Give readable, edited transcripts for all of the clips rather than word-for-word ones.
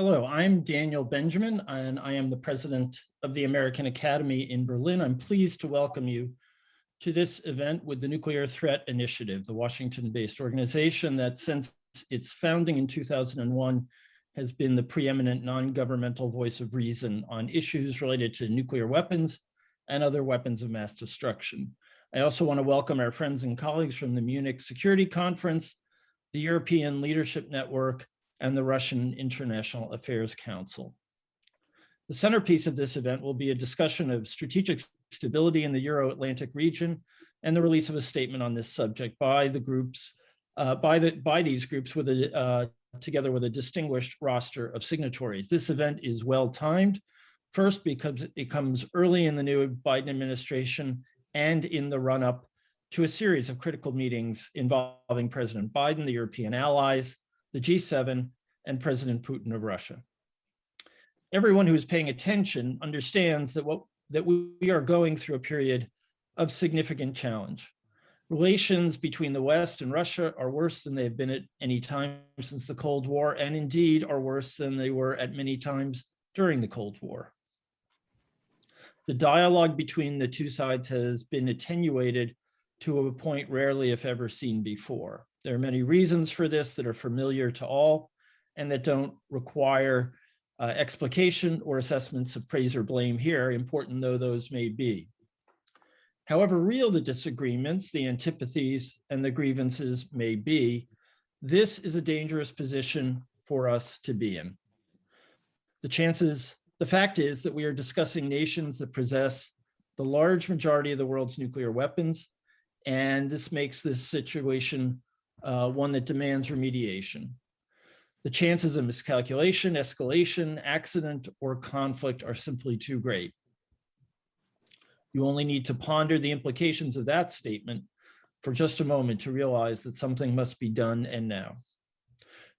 Hello, I'm Daniel Benjamin, and I am the president of the American Academy in Berlin. I'm pleased to welcome you to this event with the Nuclear Threat Initiative, the Washington-based organization that since its founding in 2001 has been the preeminent non-governmental voice of reason on issues related to nuclear weapons and other weapons of mass destruction. I also want to welcome our friends and colleagues from the Munich Security Conference, the European Leadership Network, and the Russian International Affairs Council. The centerpiece of this event will be a discussion of strategic stability in the Euro-Atlantic region and the release of a statement on this subject by the groups, by these groups with together with a distinguished roster of signatories. This event is well-timed, first because it comes early in the new Biden administration and in the run-up to a series of critical meetings involving President Biden, the European allies, the G7, and President Putin of Russia. Everyone who is paying attention understands that we are going through a period of significant challenge. Relations between the West and Russia are worse than they've been at any time since the Cold War, and indeed are worse than they were at many times during the Cold War. The dialogue between the two sides has been attenuated to a point rarely, if ever, seen before. There are many reasons for this that are familiar to all and that don't require explication or assessments of praise or blame here, important though those may be. However real the disagreements, the antipathies, and the grievances may be, this is a dangerous position for us to be in. The fact is that we are discussing nations that possess the large majority of the world's nuclear weapons, and this makes this situation one that demands remediation. The chances of miscalculation, escalation, accident, or conflict are simply too great. You only need to ponder the implications of that statement for just a moment to realize that something must be done, and now.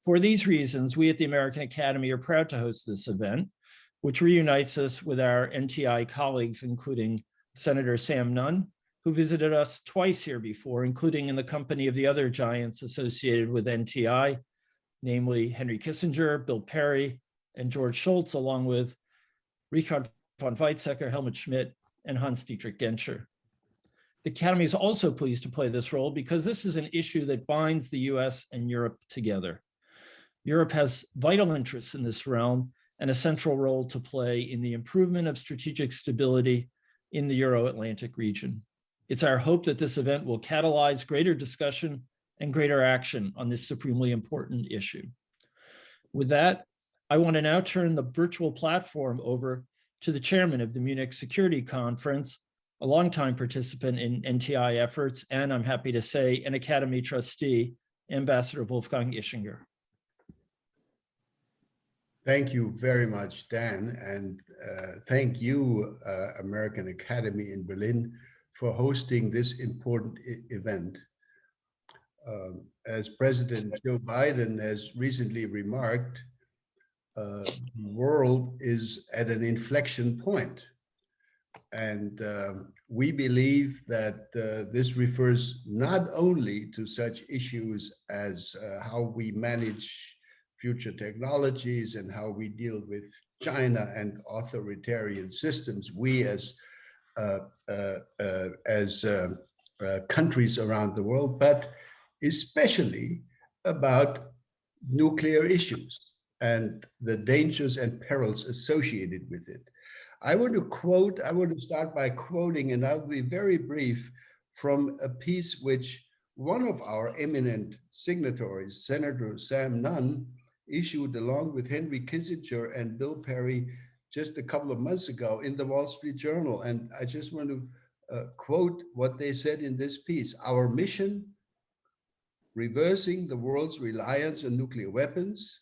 For these reasons, we at the American Academy are proud to host this event, which reunites us with our NTI colleagues, including Senator Sam Nunn, who visited us twice here before, including in the company of the other giants associated with NTI, namely Henry Kissinger, Bill Perry, and George Shultz, along with Richard von Weizsäcker, Helmut Schmidt, and Hans-Dietrich Genscher. The Academy is also pleased to play this role because this is an issue that binds the US and Europe together. Europe has vital interests in this realm and a central role to play in the improvement of strategic stability in the Euro-Atlantic region. It's our hope that this event will catalyze greater discussion and greater action on this supremely important issue. With that, I want to now turn the virtual platform over to the chairman of the Munich Security Conference, a longtime participant in NTI efforts, and I'm happy to say an Academy trustee, Ambassador Wolfgang Ischinger. Thank you very much, Dan, and thank you, American Academy in Berlin, for hosting this important event. As President Joe Biden has recently remarked, the world is at an inflection point. And we believe that this refers not only to such issues as how we manage future technologies and how we deal with China and authoritarian systems, we as countries around the world, but especially about nuclear issues and the dangers and perils associated with it. I want to start by quoting, and I'll be very brief, from a piece which one of our eminent signatories, Senator Sam Nunn, issued along with Henry Kissinger and Bill Perry just a couple of months ago in the Wall Street Journal. And I just want to quote what they said in this piece. Our mission, reversing the world's reliance on nuclear weapons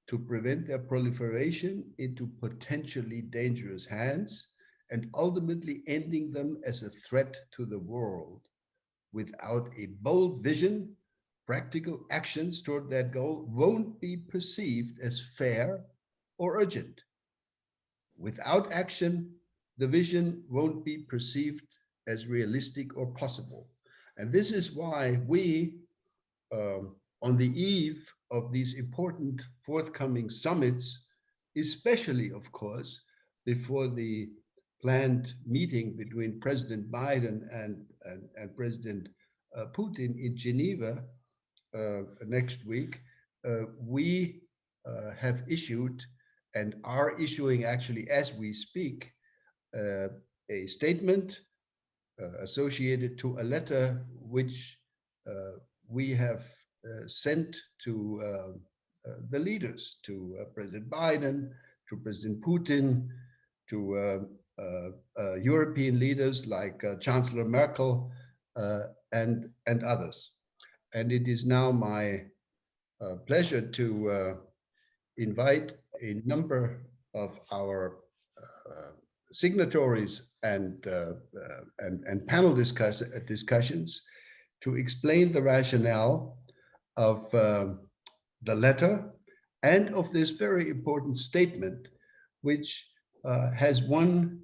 to prevent their proliferation into potentially dangerous hands and ultimately ending them as a threat to the world. Without a bold vision, practical actions toward that goal won't be perceived as fair or urgent. Without action, the vision won't be perceived as realistic or possible. And this is why we, on the eve of these important forthcoming summits especially, of course, before the planned meeting between President Biden and President Putin in Geneva next week, we have issued and are issuing actually as we speak a statement associated to a letter which we have sent to the leaders, to President Biden, to President Putin, to European leaders like Chancellor Merkel and others. And it is now my pleasure to invite a number of our signatories and panel discussions to explain the rationale of the letter and of this very important statement, which has one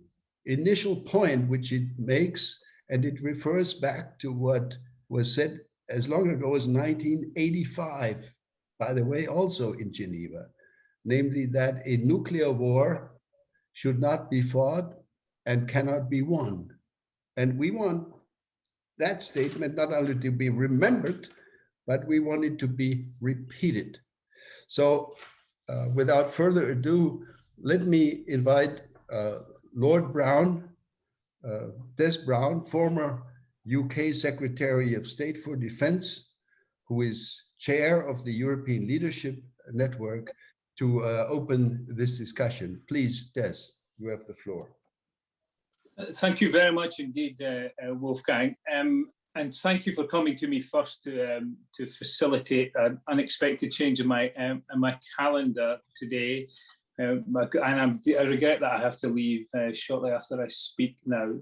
initial point which it makes, and it refers back to what was said as long ago as 1985, by the way, also in Geneva, namely that a nuclear war should not be fought and cannot be won. And we want that statement not only to be remembered, but we want it to be repeated. So without further ado, let me invite Lord Brown, Des Brown, former UK Secretary of State for Defense, who is chair of the European Leadership Network, to open this discussion. Please, Des, you have the floor. Thank you very much indeed, Wolfgang. And thank you for coming to me first to facilitate an unexpected change in my calendar today. And I regret that I have to leave shortly after I speak now.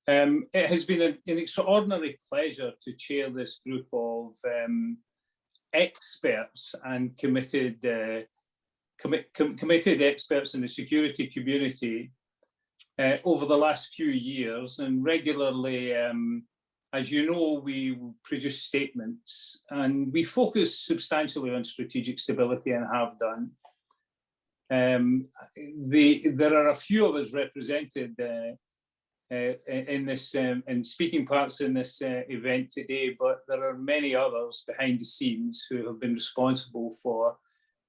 It has been an extraordinary pleasure to chair this group of experts and committed experts in the security community over the last few years, and regularly, as you know, we produce statements and we focus substantially on strategic stability and have done. There are a few of us represented in this in speaking parts in this event today, but there are many others behind the scenes who have been responsible for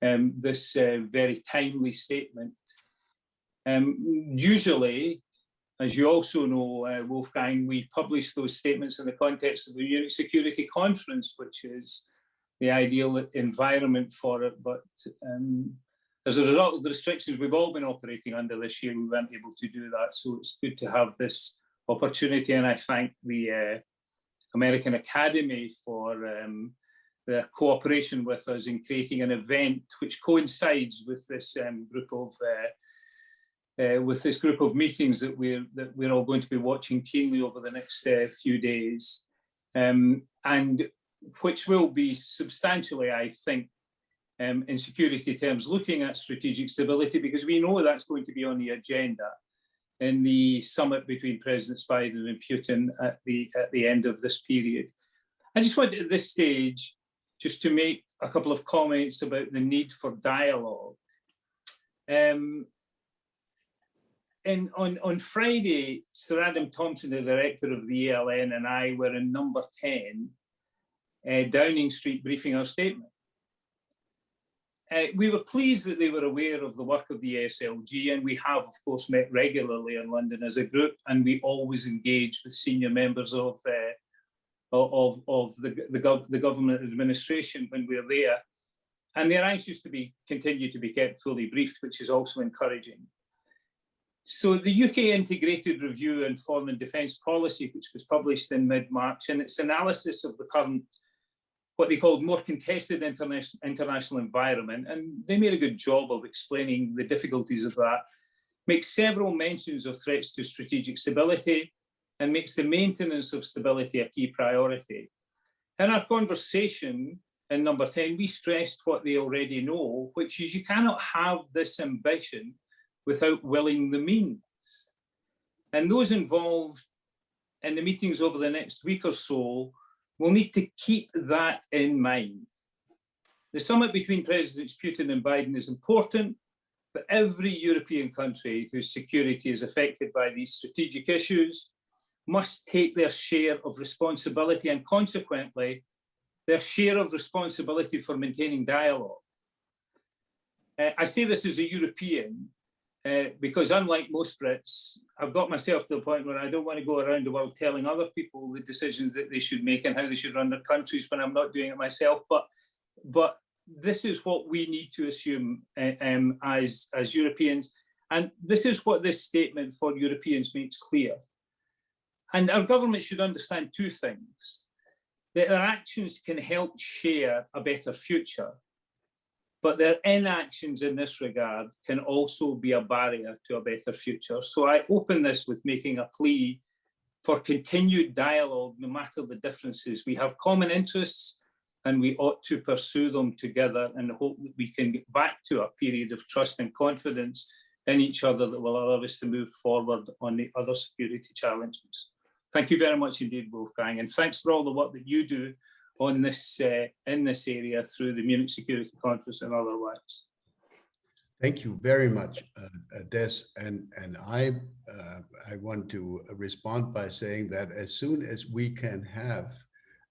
this very timely statement. Usually, as you also know, Wolfgang, we publish those statements in the context of the Munich Security Conference, which is the ideal environment for it. But as a result of the restrictions we've all been operating under this year, we weren't able to do that. So it's good to have this opportunity. And I thank the American Academy for their cooperation with us in creating an event which coincides with this group of meetings that we're all going to be watching keenly over the next few days, and which will be substantially, I think, in security terms, looking at strategic stability, because we know that's going to be on the agenda in the summit between Presidents Biden and Putin at the end of this period. I just want at this stage just to make a couple of comments about the need for dialogue. On Friday, Sir Adam Thompson, the director of the ELN, and I were in number 10, Downing Street, briefing our statement. We were pleased that they were aware of the work of the EASLG, and we have, of course, met regularly in London as a group, and we always engage with senior members of the government administration when we're there. And they're anxious to continue to be kept fully briefed, which is also encouraging. So the UK Integrated Review on Foreign and Defence Policy, which was published in mid-March, and its analysis of the current, what they called more contested international environment, and they made a good job of explaining the difficulties of that, makes several mentions of threats to strategic stability and makes the maintenance of stability a key priority. In our conversation in number 10, we stressed what they already know, which is you cannot have this ambition without willing the means. And those involved in the meetings over the next week or so will need to keep that in mind. The summit between Presidents Putin and Biden is important, but every European country whose security is affected by these strategic issues must take their share of responsibility and consequently their share of responsibility for maintaining dialogue. I say this as a European because unlike most Brits, I've got myself to the point where I don't want to go around the world telling other people the decisions that they should make and how they should run their countries when I'm not doing it myself. But this is what we need to assume as Europeans. And this is what this statement for Europeans makes clear. And our government should understand two things: that their actions can help share a better future, but their inactions in this regard can also be a barrier to a better future. So I open this with making a plea for continued dialogue, no matter the differences. We have common interests and we ought to pursue them together and hope that we can get back to a period of trust and confidence in each other that will allow us to move forward on the other security challenges. Thank you very much indeed, Wolfgang, and thanks for all the work that you do on this in this area through the Munich Security Conference and otherwise. Thank you very much, Des, and I want to respond by saying that as soon as we can have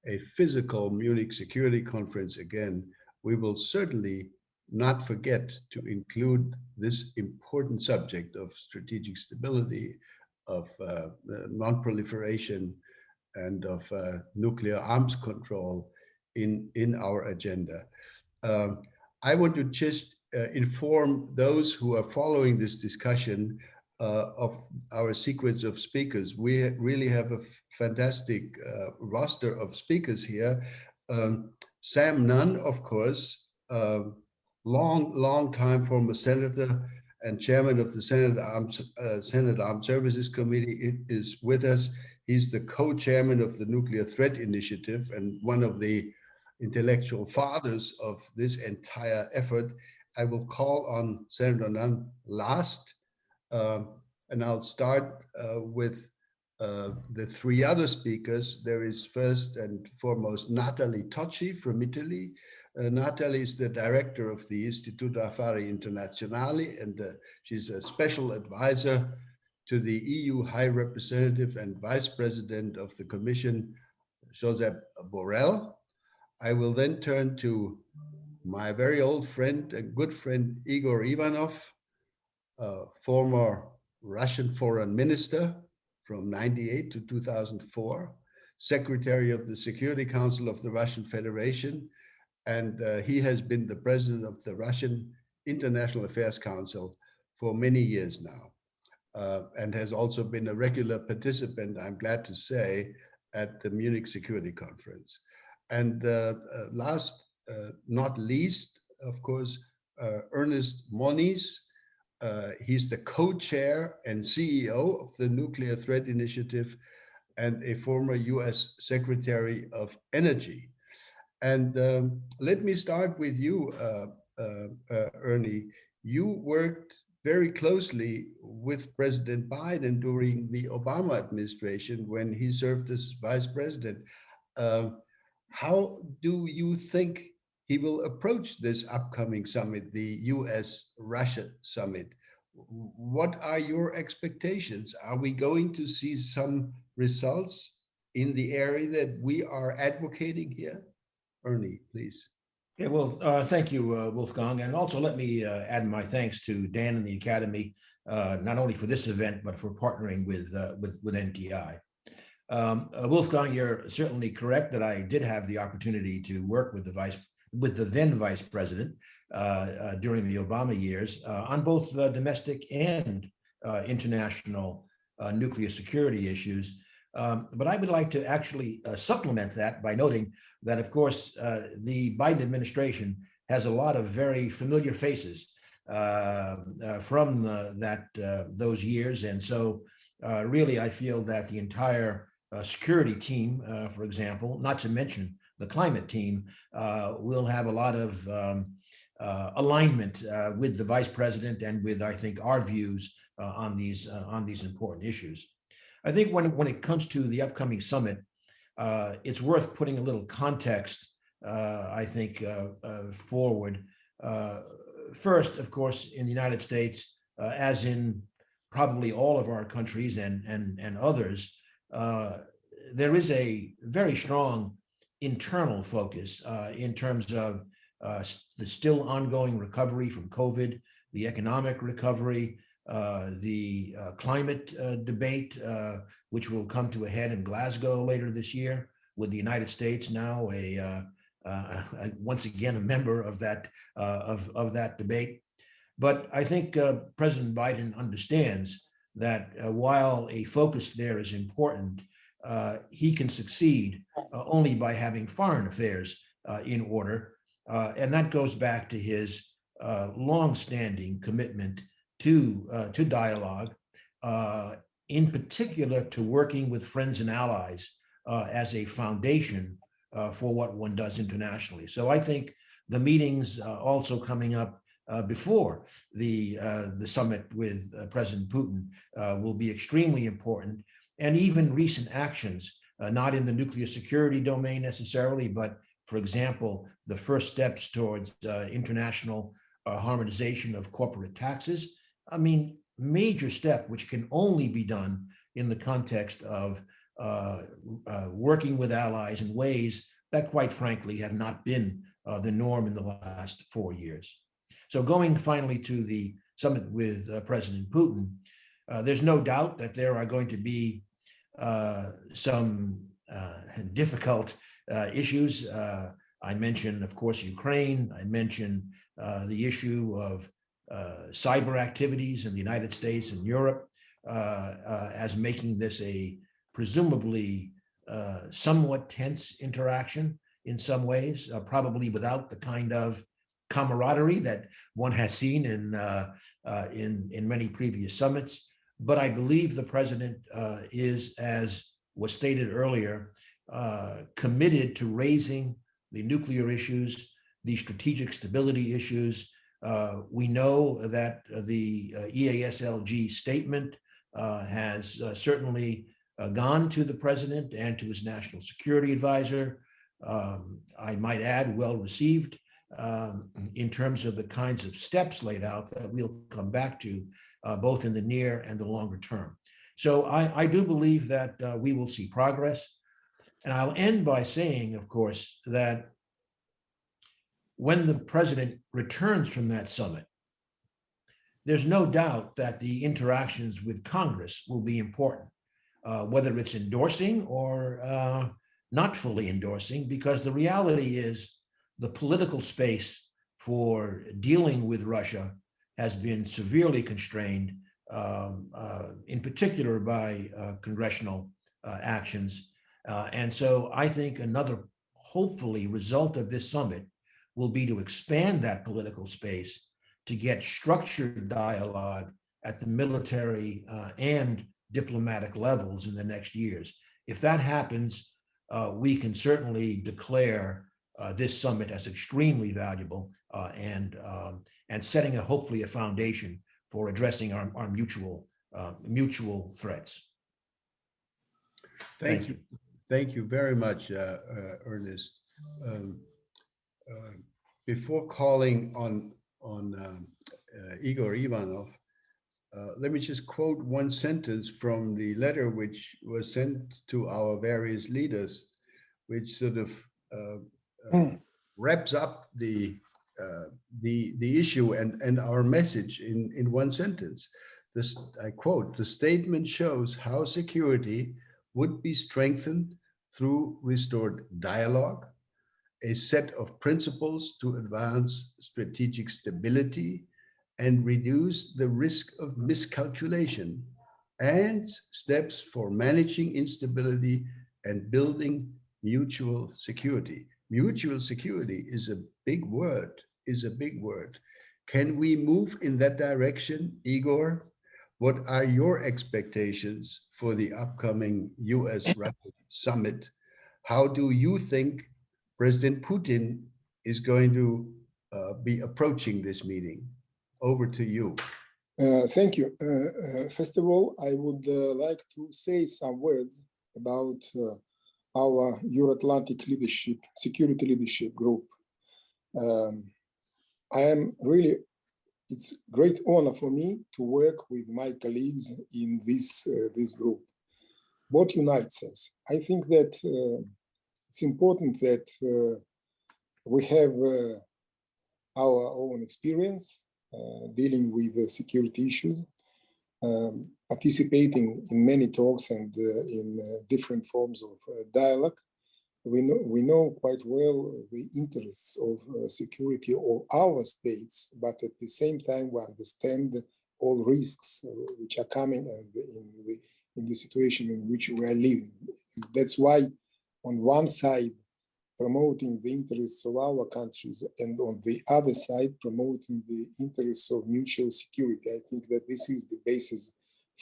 a physical Munich Security Conference again, we will certainly not forget to include this important subject of strategic stability, of non-proliferation, and of nuclear arms control in our agenda. I want to just inform those who are following this discussion of our sequence of speakers. We really have a fantastic roster of speakers here. Sam Nunn, of course, long time former senator and chairman of the Senate Armed Services Committee, is with us. He's the co-chairman of the Nuclear Threat Initiative and one of the intellectual fathers of this entire effort. I will call on Senator Nunn last, and I'll start with the three other speakers. There is first and foremost Natalie Tochi from Italy. Natalie is the director of the Istituto Affari Internazionali, and she's a special advisor to the EU High Representative and Vice President of the Commission, Josep Borrell. I will then turn to my very old friend and good friend, Igor Ivanov, former Russian foreign minister from 1998 to 2004, secretary of the Security Council of the Russian Federation, and he has been the president of the Russian International Affairs Council for many years now. And has also been a regular participant, I'm glad to say, at the Munich Security Conference. And last, not least, of course, Ernest Moniz. He's the co-chair and CEO of the Nuclear Threat Initiative and a former US Secretary of Energy. And let me start with you, Ernie. You worked very closely with President Biden during the Obama administration when he served as vice president. How do you think he will approach this upcoming summit, the US-Russia summit? What are your expectations? Are we going to see some results in the area that we are advocating here? Ernie, please. Yeah, well, thank you, Wolfgang. And also let me add my thanks to Dan and the Academy, not only for this event, but for partnering with NTI. Wolfgang, you're certainly correct that I did have the opportunity to work with the then Vice President during the Obama years on both domestic and international nuclear security issues. But I would like to actually supplement that by noting that, of course, the Biden administration has a lot of very familiar faces from those years. And so really, I feel that the entire security team, for example, not to mention the climate team, will have a lot of alignment with the vice president and with, I think, our views on these important issues. I think when it comes to the upcoming summit, it's worth putting a little context, I think, forward. First, of course, in the United States, as in probably all of our countries and others, there is a very strong internal focus in terms of the still ongoing recovery from COVID, the economic recovery, the climate debate, which will come to a head in Glasgow later this year, with the United States now once again a member of that debate. But I think President Biden understands that while a focus there is important, he can succeed only by having foreign affairs in order. And that goes back to his long-standing commitment to dialogue, in particular to working with friends and allies as a foundation for what one does internationally. So I think the meetings also coming up before the summit with President Putin will be extremely important, and even recent actions, not in the nuclear security domain necessarily, but for example, the first steps towards international harmonization of corporate taxes. I mean, major step which can only be done in the context of working with allies in ways that, quite frankly, have not been the norm in the last 4 years. So going finally to the summit with President Putin, there's no doubt that there are going to be some difficult issues. I mentioned, of course, Ukraine. I mentioned the issue of cyber activities in the United States and Europe as making this a presumably somewhat tense interaction in some ways, probably without the kind of camaraderie that one has seen in many previous summits. But I believe the president is, as was stated earlier, committed to raising the nuclear issues, the strategic stability issues. We know that the EASLG statement has certainly gone to the president and to his national security advisor. I might add, well received in terms of the kinds of steps laid out that we'll come back to both in the near and the longer term. So I do believe that we will see progress. And I'll end by saying, of course, that when the president returns from that summit, there's no doubt that the interactions with Congress will be important, whether it's endorsing or not fully endorsing, because the reality is the political space for dealing with Russia has been severely constrained, in particular by congressional actions. And so I think another, hopefully, result of this summit will be to expand that political space to get structured dialogue at the military and diplomatic levels in the next years. If that happens, we can certainly declare this summit as extremely valuable and setting hopefully a foundation for addressing our mutual threats. Thank you. Thank you very much, Ernest. Before calling on Igor Ivanov, let me just quote one sentence from the letter which was sent to our various leaders, which sort of wraps up the issue and our message in one sentence. I quote, "The statement shows how security would be strengthened through restored dialogue, a set of principles to advance strategic stability and reduce the risk of miscalculation, and steps for managing instability and building mutual security." Mutual security is a big word, Can we move in that direction, Igor? What are your expectations for the upcoming US-Russia summit? How do you think President Putin is going to be approaching this meeting? Over to you. Thank you. First of all, I would like to say some words about our Euro-Atlantic leadership, security leadership group. I am really it's a great honor for me to work with my colleagues in this group. What unites us? I think that it's important that we have our own experience dealing with security issues, participating in many talks and in different forms of dialogue. We know quite well the interests of security of our states, but at the same time we understand all risks which are coming and in the situation in which we are living. That's why on one side promoting the interests of our countries and on the other side promoting the interests of mutual security. I think that this is the basis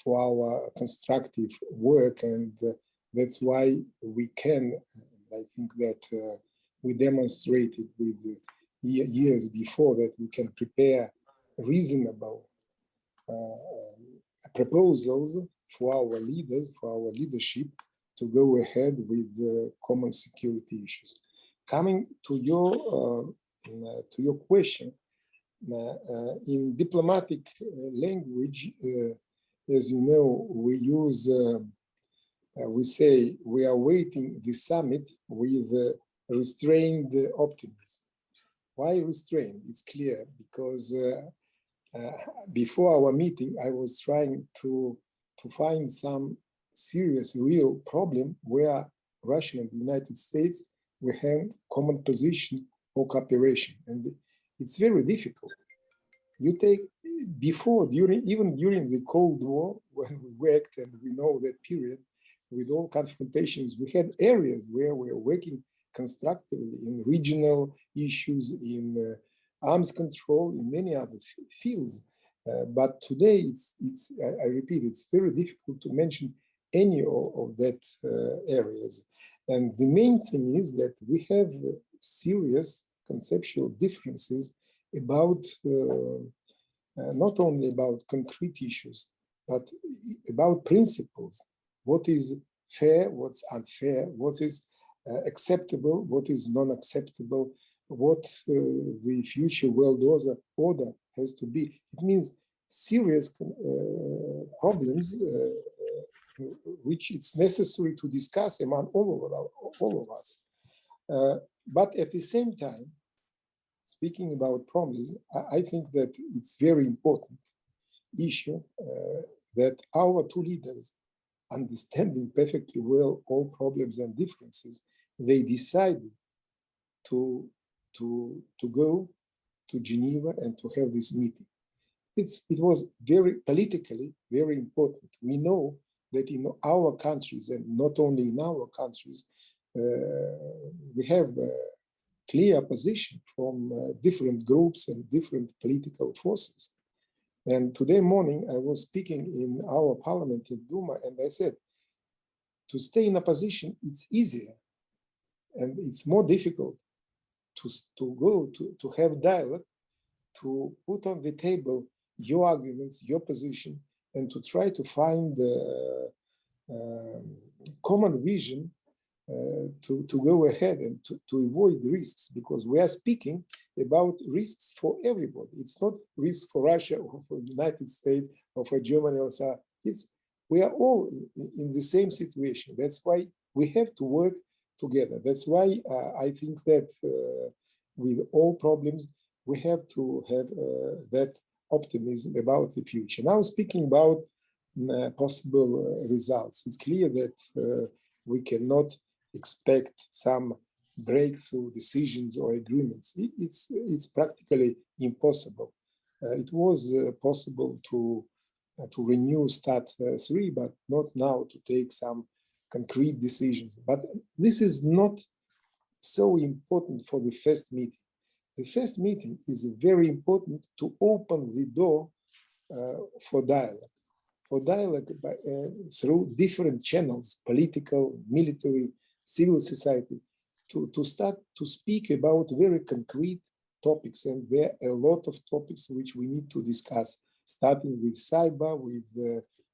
for our constructive work, and that's why we can. I think that we demonstrated with years before that we can prepare reasonable proposals for our leaders, for our leadership, to go ahead with common security issues. Coming to your question, in diplomatic language, as you know, we use. We say we are waiting the summit with restrained optimism. Why restrained? It's clear because before our meeting, I was trying to find some serious, real problem where Russia and the United States we have common position or cooperation, and it's very difficult. You take before, even during the Cold War, when we worked, and we know that period, with all confrontations, we had areas where we were working constructively in regional issues, in arms control, in many other fields. But today, I repeat, it's very difficult to mention any of that areas. And the main thing is that we have serious conceptual differences about not only about concrete issues, but about principles. What is fair, what's unfair, what is acceptable, what is non-acceptable, what the future world order has to be. It means serious problems which it's necessary to discuss among all of us. But at the same time, speaking about problems, I think that it's very important issue that our two leaders, understanding perfectly well all problems and differences, they decided to go to Geneva and to have this meeting. It was very politically very important. We know that in our countries, and not only in our countries, we have a clear position from different groups and different political forces. And today morning, I was speaking in our parliament in Duma, and I said, to stay in a position, it's easier, and it's more difficult to have dialogue, to put on the table your arguments, your position, and to try to find common vision to go ahead and to avoid risks, because we are speaking about risks for everybody. It's not risk for Russia or for the United States or for Germany or so. We are all in the same situation. That's why we have to work together. That's why I think that with all problems, we have to have that optimism about the future. Now, speaking about possible results, it's clear that we cannot expect some breakthrough decisions or agreements. It's practically impossible. It was possible to renew START 3, but not now to take some concrete decisions. But this is not so important for the first meeting. The first meeting is very important to open the door for dialogue through different channels, political, military, civil society, to start to speak about very concrete topics. And there are a lot of topics which we need to discuss, starting with cyber, with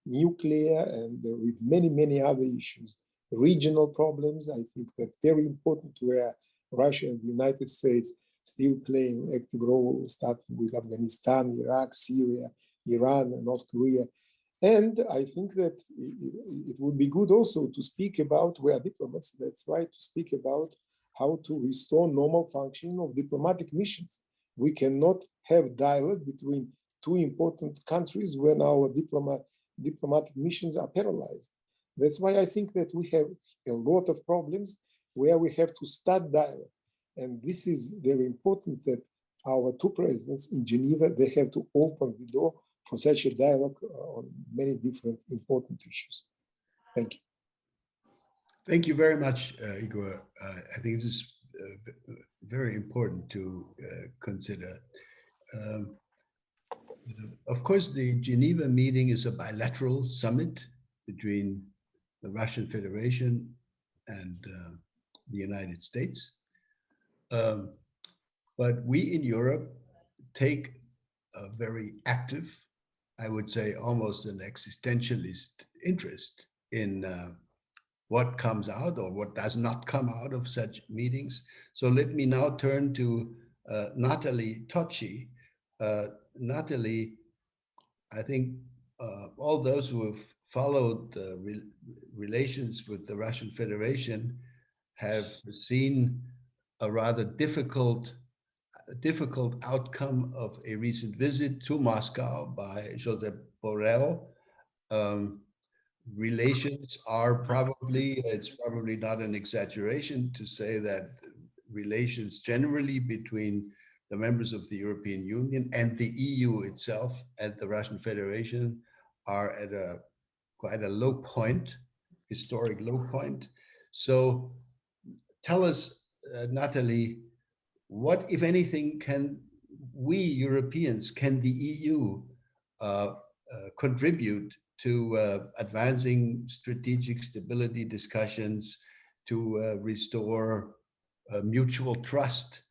nuclear, and with many, many other issues. Regional problems, I think that's very important, where Russia and the United States still playing active role, starting with Afghanistan, Iraq, Syria, Iran, and North Korea. And I think that it would be good also to speak about, we are diplomats, that's right, to speak about how to restore normal functioning of diplomatic missions. We cannot have dialogue between two important countries when our diplomatic missions are paralyzed. That's why I think that we have a lot of problems where we have to start dialogue. And this is very important that our two presidents in Geneva, they have to open the door for such a dialogue on many different important issues. Thank you. Thank you very much, Igor. I think this is very important to consider. Of course, the Geneva meeting is a bilateral summit between the Russian Federation and the United States. But we in Europe take a very active, I would say almost an existentialist interest in what comes out or what does not come out of such meetings. So let me now turn to Natalie Tochi. Natalie, I think all those who have followed the relations with the Russian Federation have seen a rather difficult outcome of a recent visit to Moscow by Josep Borrell. Relations are probably, it's probably not an exaggeration to say that relations generally between the members of the European Union and the EU itself and the Russian Federation are at quite a low point, historic low point. So tell us, Natalie, what, if anything, can we Europeans, can the EU contribute to advancing strategic stability discussions, to restore mutual trust,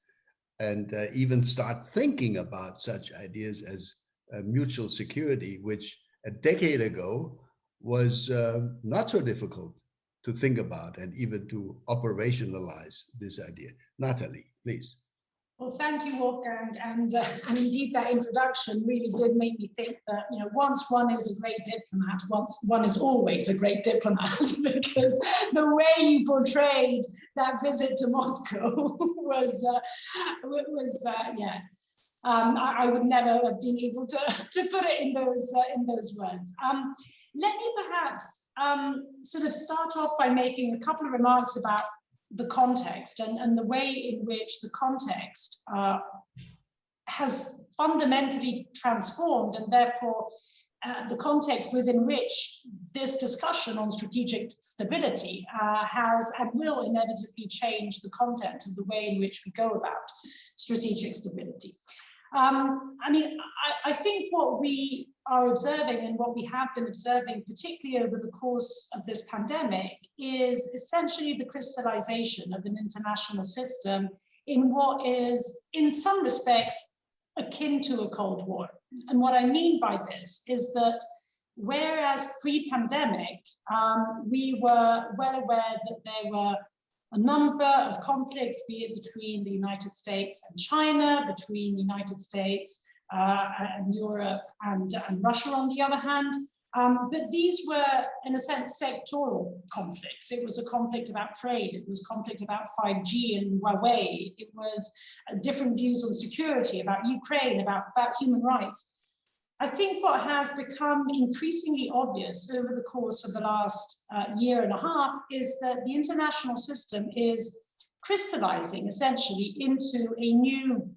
and even start thinking about such ideas as mutual security, which a decade ago was not so difficult to think about and even to operationalize this idea. Natalie, please. Well, thank you, Wolfgang, and indeed that introduction really did make me think that, you know, once one is a great diplomat, once one is always a great diplomat, because the way you portrayed that visit to Moscow was yeah. I would never have been able to put it in those words. Let me perhaps sort of start off by making a couple of remarks about the context and the way in which the context has fundamentally transformed, and therefore the context within which this discussion on strategic stability has and will inevitably change the content of the way in which we go about strategic stability. I mean, I think what we are observing and what we have been observing, particularly over the course of this pandemic, is essentially the crystallization of an international system in what is, in some respects, akin to a Cold War. And what I mean by this is that whereas pre-pandemic, we were well aware that there were a number of conflicts, be it between the United States and China, between the United States and Europe and Russia on the other hand. But these were, in a sense, sectoral conflicts. It was a conflict about trade. It was a conflict about 5G and Huawei. It was different views on security, about Ukraine, about human rights. I think what has become increasingly obvious over the course of the last year and a half is that the international system is crystallizing essentially into a new,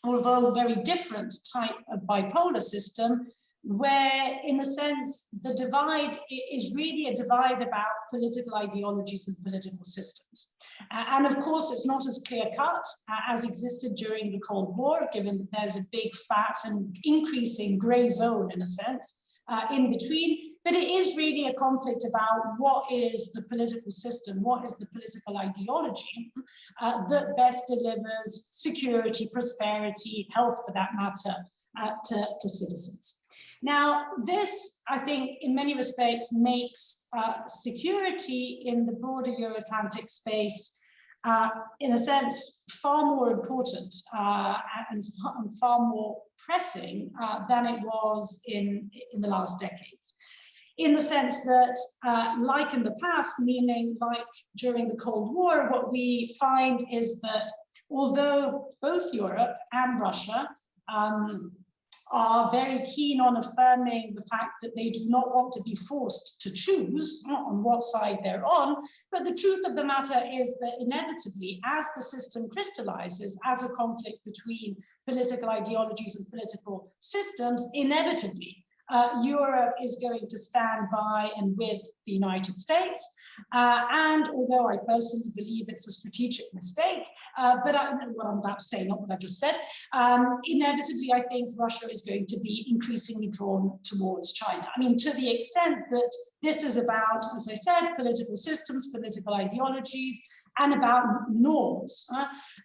although very different type of bipolar system, where in a sense the divide is really a divide about political ideologies and political systems. And of course it's not as clear-cut as existed during the Cold War, given that there's a big fat and increasing gray zone in a sense in between, but it is really a conflict about what is the political system, what is the political ideology that best delivers security, prosperity, health for that matter, to citizens. Now, this, I think, in many respects makes security in the broader Euro-Atlantic space in a sense, far more important and far more pressing than it was in the last decades. In the sense that, like in the past, meaning like during the Cold War, what we find is that although both Europe and Russia are very keen on affirming the fact that they do not want to be forced to choose on what side they're on, but the truth of the matter is that inevitably, as the system crystallizes as a conflict between political ideologies and political systems, inevitably, Europe is going to stand by and with the United States. And although I personally believe it's a strategic mistake, but what I'm about to say, not what I just said, inevitably, I think Russia is going to be increasingly drawn towards China. I mean, to the extent that this is about, as I said, political systems, political ideologies, and about norms.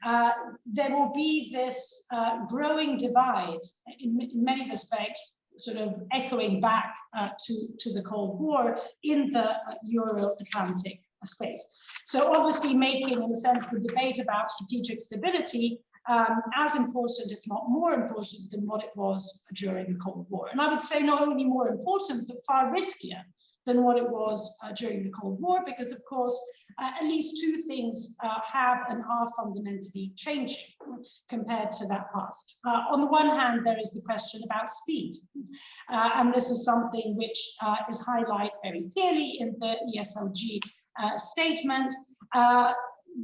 There will be this growing divide in many respects, sort of echoing back to the Cold War in the Euro-Atlantic space. So obviously making, in a sense, the debate about strategic stability as important, if not more important, than what it was during the Cold War. And I would say not only more important, but far riskier than what it was during the Cold War, because of course, at least two things have and are fundamentally changing compared to that past. On the one hand, there is the question about speed. And this is something which is highlighted very clearly in the EASLG statement.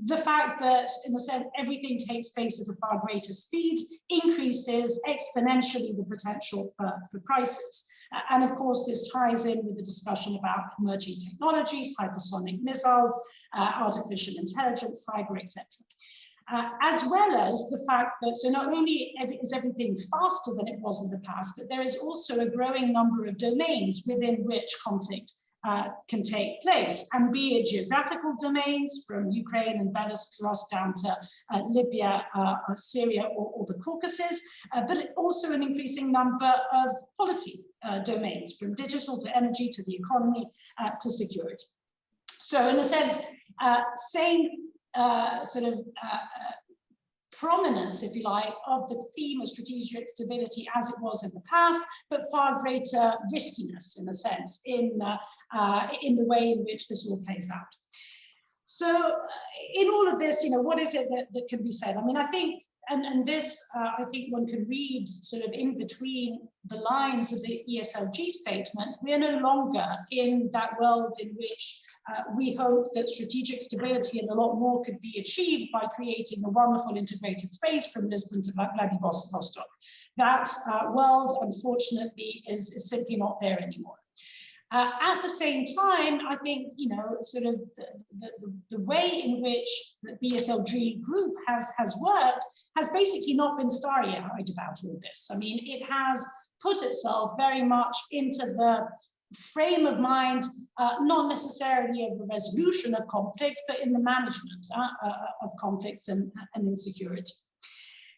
The fact that, in a sense, everything takes place at a far greater speed increases exponentially the potential for crisis. And of course, this ties in with the discussion about emerging technologies, hypersonic missiles, artificial intelligence, cyber, etc. As well as the fact that, so not only is everything faster than it was in the past, but there is also a growing number of domains within which conflict can take place, and be it geographical domains from Ukraine and Belarus down to Libya, Syria, or the Caucasus, but also an increasing number of policy domains, from digital to energy to the economy to security. So in a sense, same sort of prominence, if you like, of the theme of strategic stability as it was in the past, but far greater riskiness, in a sense, in the way in which this all plays out. So in all of this, what is it that can be said? I mean, I think, and this, I think one can read sort of in between the lines of the EASLG statement. We are no longer in that world in which we hope that strategic stability and a lot more could be achieved by creating a wonderful integrated space from Lisbon to Vladivostok. That world, unfortunately, is simply not there anymore. At the same time, I think, sort of the way in which the EASLG group has worked has basically not been starry-eyed about all this. I mean, it has put itself very much into the frame of mind, not necessarily of the resolution of conflicts, but in the management of conflicts and insecurity.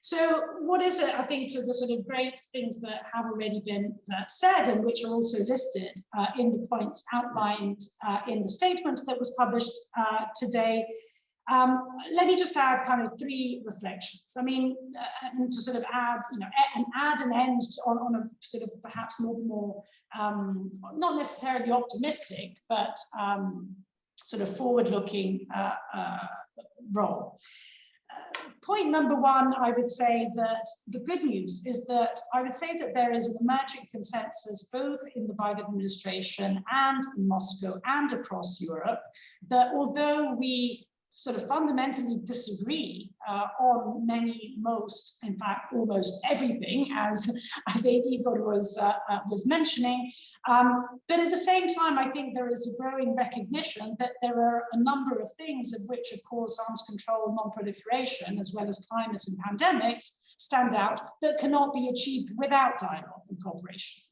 So what is it, I think, to the sort of great things that have already been said and which are also listed in the points outlined in the statement that was published today. Let me just add kind of three reflections. I mean, and to sort of add, an end on a sort of perhaps more not necessarily optimistic, but sort of forward-looking role. Point number one, I would say that the good news is that I would say that there is an emerging consensus both in the Biden administration and in Moscow and across Europe that although we sort of fundamentally disagree on most, in fact, almost everything, as I think Igor was mentioning. But at the same time, I think there is a growing recognition that there are a number of things of which, of course, arms control, non-proliferation, as well as climate and pandemics, stand out that cannot be achieved without dialogue and cooperation.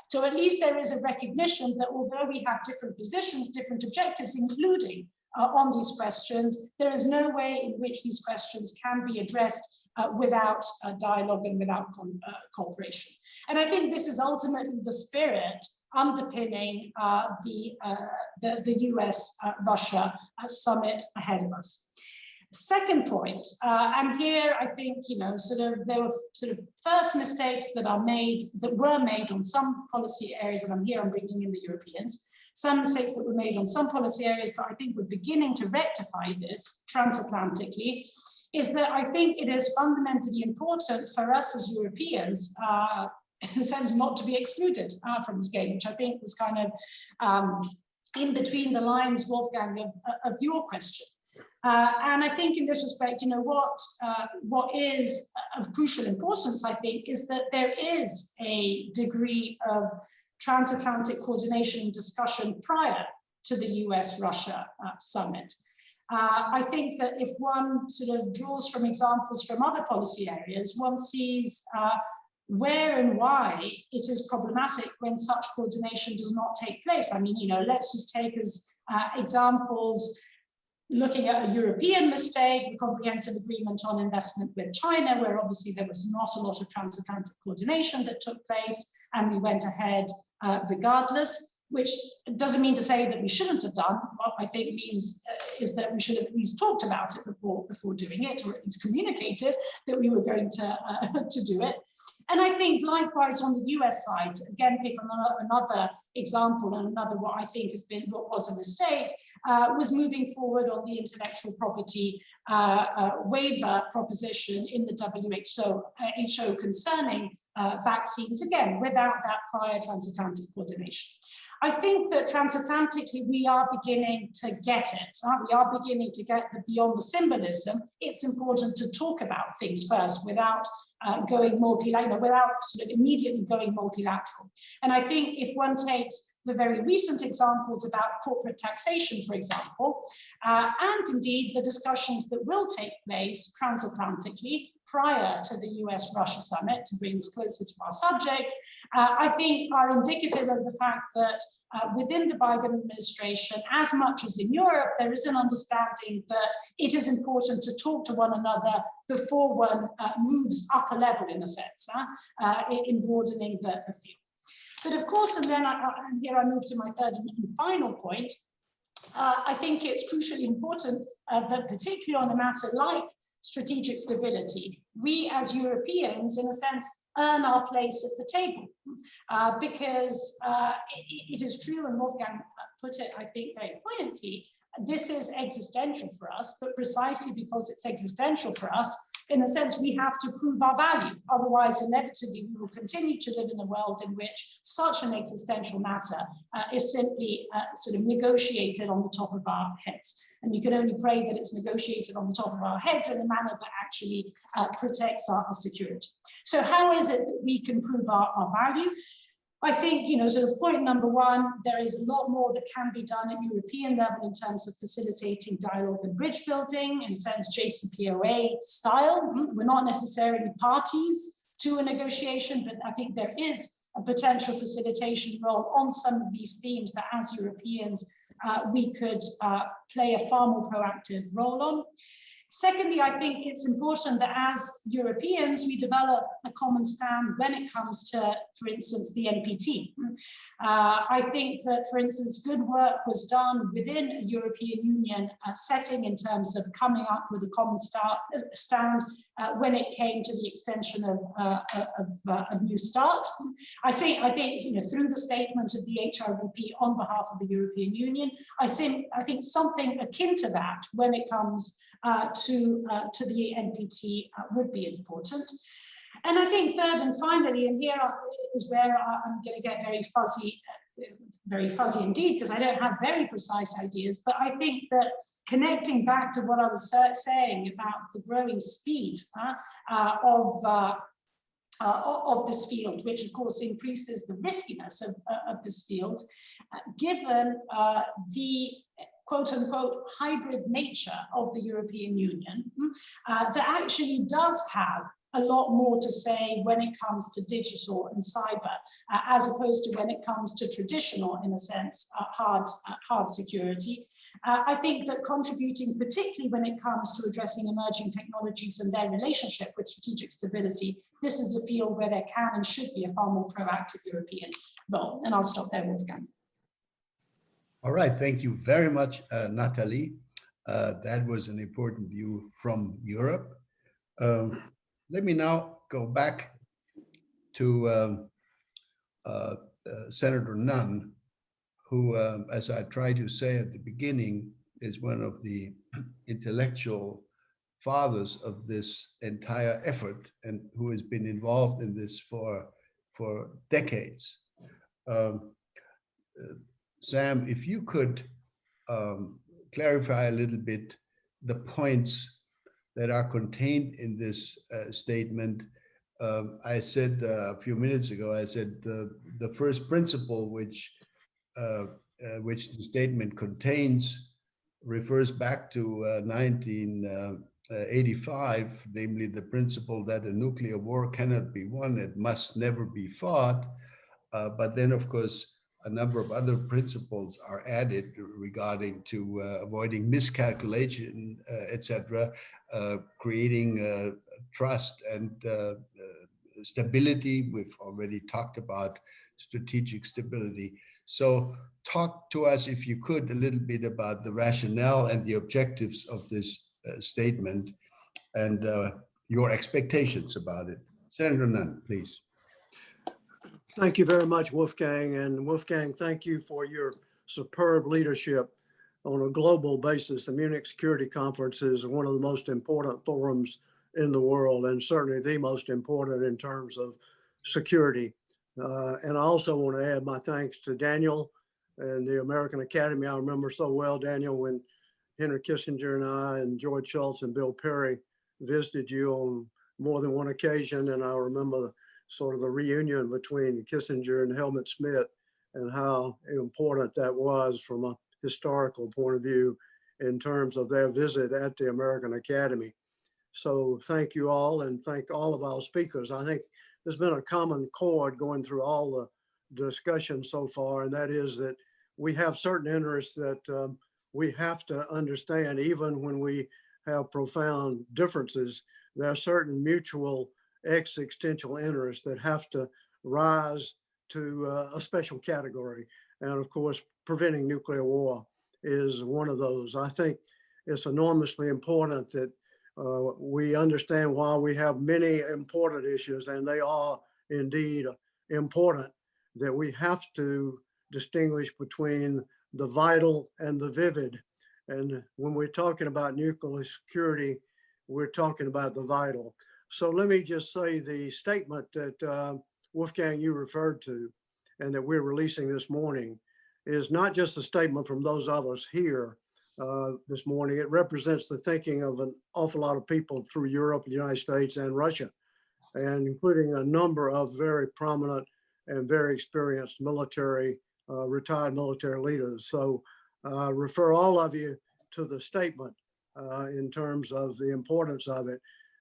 So at least there is a recognition that although we have different positions, different objectives, including on these questions, there is no way in which these questions can be addressed without dialogue and without cooperation. And I think this is ultimately the spirit underpinning the US-Russia summit ahead of us. Second point, and here I think, you know, there were first mistakes that were made on some policy areas, and I'm bringing in the Europeans, some mistakes that were made on some policy areas, but I think we're beginning to rectify this transatlantically, is that I think it is fundamentally important for us as Europeans, in a sense, not to be excluded from this game, which I think was kind of in between the lines, Wolfgang, of your question. And I think in this respect, you know, what is of crucial importance, I think, is that there is a degree of transatlantic coordination and discussion prior to the US-Russia summit. I think that if one sort of draws from examples from other policy areas, one sees where and why it is problematic when such coordination does not take place. I mean, you know, let's just take as examples, looking at a European mistake, the comprehensive agreement on investment with China, where obviously there was not a lot of transatlantic coordination that took place, and we went ahead regardless, which doesn't mean to say that we shouldn't have done. What I think means is that we should have at least talked about it before doing it, or at least communicated that we were going to do it. And I think likewise on the US side, again, pick on another example and another what I think has been what was a mistake, was moving forward on the intellectual property waiver proposition in the WHO concerning vaccines, again, without that prior transatlantic coordination. I think that transatlantically, we are beginning to get it. We are beginning to get beyond the symbolism. It's important to talk about things first without going multilateral, without sort of immediately going multilateral. And I think if one takes the very recent examples about corporate taxation, for example, and indeed the discussions that will take place transatlantically prior to the US-Russia summit, to bring us closer to our subject, I think are indicative of the fact that within the Biden administration, as much as in Europe, there is an understanding that it is important to talk to one another before one moves up a level, in a sense, in broadening the field. But of course, and then here I move to my third and final point, I think it's crucially important that particularly on a matter like strategic stability, we as Europeans, in a sense, earn our place at the table. Because it is true, and Wolfgang put it, I think, very poignantly, this is existential for us, but precisely because it's existential for us, in a sense, we have to prove our value. Otherwise, inevitably, we will continue to live in a world in which such an existential matter is simply sort of negotiated on the top of our heads. And you can only pray that it's negotiated on the top of our heads in a manner that actually protects our security. So how is it that we can prove our value? I think, you know, sort of point number one, there is a lot more that can be done at European level in terms of facilitating dialogue and bridge building, in a sense, JCPOA style. We're not necessarily parties to a negotiation, but I think there is a potential facilitation role on some of these themes that as Europeans, we could play a far more proactive role on. Secondly, I think it's important that as Europeans, we develop a common stand when it comes to, for instance, the NPT. I think that, for instance, good work was done within a European Union setting in terms of coming up with a common stand when it came to the extension of a New START. I think, you know, through the statement of the HRVP on behalf of the European Union, I think something akin to that when it comes to the NPT would be important. And I think third and finally, and here is where I'm going to get very fuzzy indeed, because I don't have very precise ideas, but I think that connecting back to what I was saying about the growing speed of this field, which of course increases the riskiness of this field, given the quote-unquote hybrid nature of the European Union, that actually does have a lot more to say when it comes to digital and cyber, as opposed to when it comes to traditional, in a sense, hard security. I think that contributing, particularly when it comes to addressing emerging technologies and their relationship with strategic stability, this is a field where there can and should be a far more proactive European role. And I'll stop there, Wolfgang. All right, thank you very much, Natalie. That was an important view from Europe. Let me now go back to Senator Nunn, who, as I tried to say at the beginning, is one of the intellectual fathers of this entire effort and who has been involved in this for decades. Sam, if you could clarify a little bit the points that are contained in this statement. I said a few minutes ago, I said the first principle which the statement contains refers back to 1985, namely the principle that a nuclear war cannot be won, it must never be fought. But then, of course, a number of other principles are added regarding to avoiding miscalculation, etc., creating trust and stability. We've already talked about strategic stability. So talk to us, if you could, a little bit about the rationale and the objectives of this statement and your expectations about it. Senator Nunn, please. Thank you very much, Wolfgang. And Wolfgang, thank you for your superb leadership on a global basis. The Munich Security Conference is one of the most important forums in the world, and certainly the most important in terms of security. And I also want to add my thanks to Daniel and the American Academy. I remember so well, Daniel, when Henry Kissinger and I and George Shultz and Bill Perry visited you on more than one occasion. And I remember sort of the reunion between Kissinger and Helmut Schmidt and how important that was from a historical point of view in terms of their visit at the American Academy. So thank you all, and thank all of our speakers. I think there's been a common chord going through all the discussion so far, and that is that we have certain interests that we have to understand. Even when we have profound differences, there are certain mutual existential interests that have to rise to a special category. And of course, preventing nuclear war is one of those. I think it's enormously important that we understand why we have many important issues, and they are indeed important, that we have to distinguish between the vital and the vivid. And when we're talking about nuclear security, we're talking about the vital. So let me just say the statement that Wolfgang, you referred to, and that we're releasing this morning is not just a statement from those others here this morning. It represents the thinking of an awful lot of people through Europe, the United States, and Russia, and including a number of very prominent and very experienced military, retired military leaders. So refer all of you to the statement in terms of the importance of it.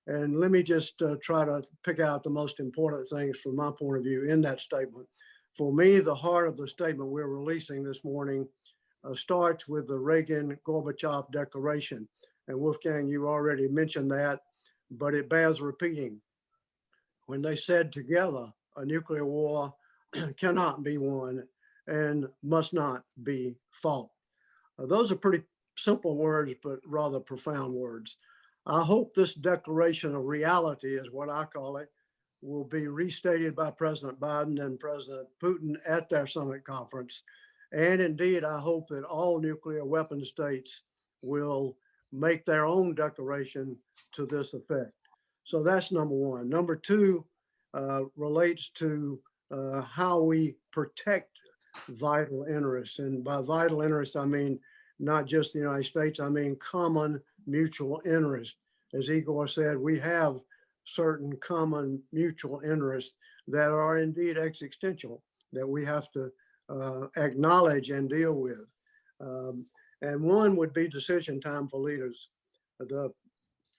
And let me just try to pick out the most important things from my point of view in that statement. For me, the heart of the statement we're releasing this morning starts with the Reagan-Gorbachev Declaration. And Wolfgang, you already mentioned that, but it bears repeating. When they said together, a nuclear war cannot be won and must not be fought. Those are pretty simple words, but rather profound words. I hope this declaration of reality, is what I call it, will be restated by President Biden and President Putin at their summit conference. And indeed, I hope that all nuclear weapon states will make their own declaration to this effect. So that's number one. Number two relates to how we protect vital interests. And by vital interests, I mean not just the United States, I mean common mutual interest. As Igor said, we have certain common mutual interests that are indeed existential, that we have to acknowledge and deal with. And one would be decision time for leaders. The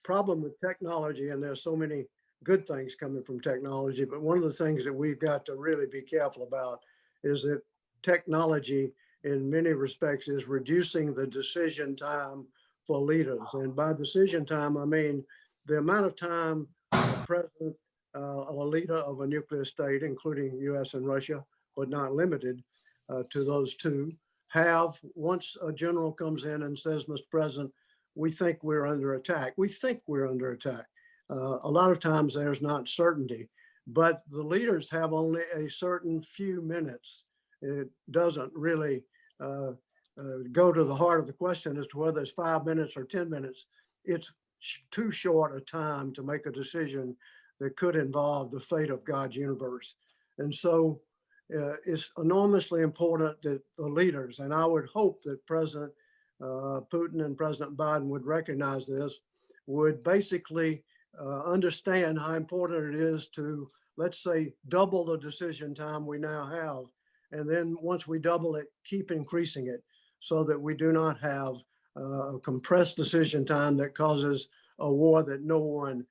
problem with technology, and there's so many good things coming from technology, but one of the things that we've got to really be careful about is that technology in many respects is reducing the decision time for leaders. And by decision time, I mean the amount of time the president, a leader of a nuclear state, including US and Russia, but not limited to those two, have once a general comes in and says, Mr. President, we think we're under attack. We think we're under attack. A lot of times there's not certainty, but the leaders have only a certain few minutes. It doesn't really go to the heart of the question as to whether it's 5 minutes or 10 minutes. It's too short a time to make a decision that could involve the fate of God's universe. And so it's enormously important that the leaders, and I would hope that President Putin and President Biden would recognize this, would basically understand how important it is to, let's say, double the decision time we now have. And then once we double it, keep increasing it so that we do not have a compressed decision time that causes a war that no one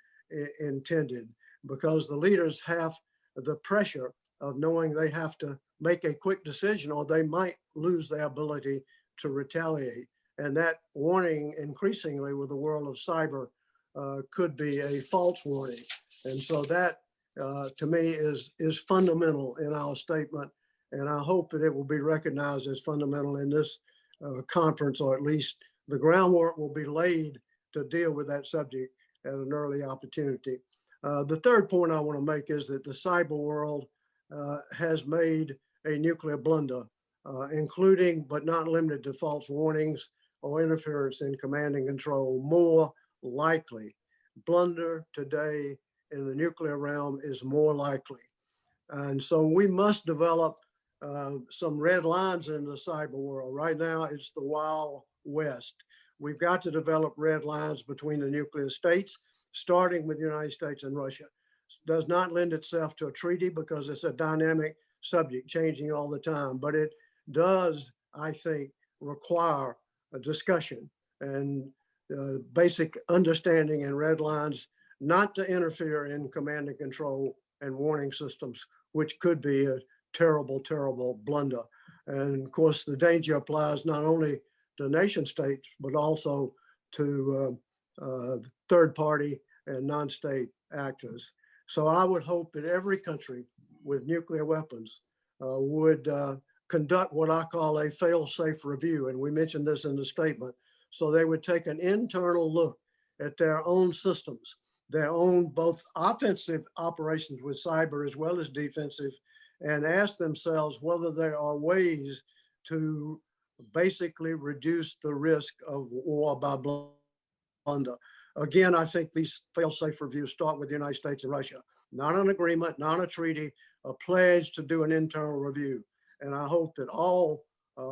intended, because the leaders have the pressure of knowing they have to make a quick decision or they might lose their ability to retaliate. And that warning increasingly with the world of cyber could be a false warning. And so that to me is fundamental in our statement. And I hope that it will be recognized as fundamental in this conference, or at least the groundwork will be laid to deal with that subject at an early opportunity. The third point I want to make is that the cyber world has made a nuclear blunder, including but not limited to false warnings or interference in command and control. More likely, blunder today in the nuclear realm is more likely. And so we must develop some red lines in the cyber world. Right now, it's the Wild West. We've got to develop red lines between the nuclear states, starting with the United States and Russia. It does not lend itself to a treaty because it's a dynamic subject, changing all the time. But it does, I think, require a discussion and basic understanding and red lines, not to interfere in command and control and warning systems, which could be a terrible, terrible blunder. And of course, the danger applies not only to nation states, but also to third party and non-state actors. So I would hope that every country with nuclear weapons would conduct what I call a fail-safe review. And we mentioned this in the statement. So they would take an internal look at their own systems, their own both offensive operations with cyber as well as defensive, and ask themselves whether there are ways to basically reduce the risk of war by blunder. Again, I think these fail-safe reviews start with the United States and Russia. Not an agreement, not a treaty, a pledge to do an internal review. And I hope that all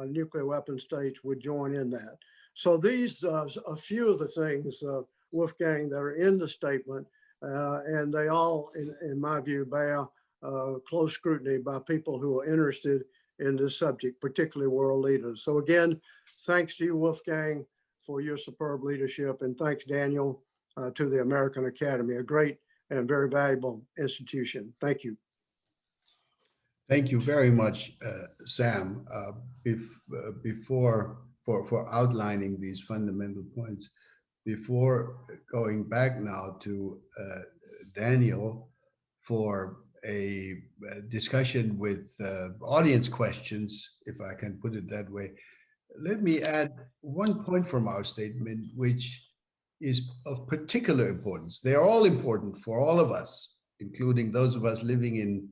nuclear weapon states would join in that. So these are a few of the things, Wolfgang, that are in the statement, and they all, in my view, bear close scrutiny by people who are interested in this subject, particularly world leaders. So again, thanks to you, Wolfgang, for your superb leadership, and thanks, Daniel, to the American Academy, a great and very valuable institution. Thank you. Thank you very much, Sam. Before for outlining these fundamental points, before going back now to Daniel for a discussion with audience questions, if I can put it that way, let me add one point from our statement, which is of particular importance. They are all important for all of us, including those of us living in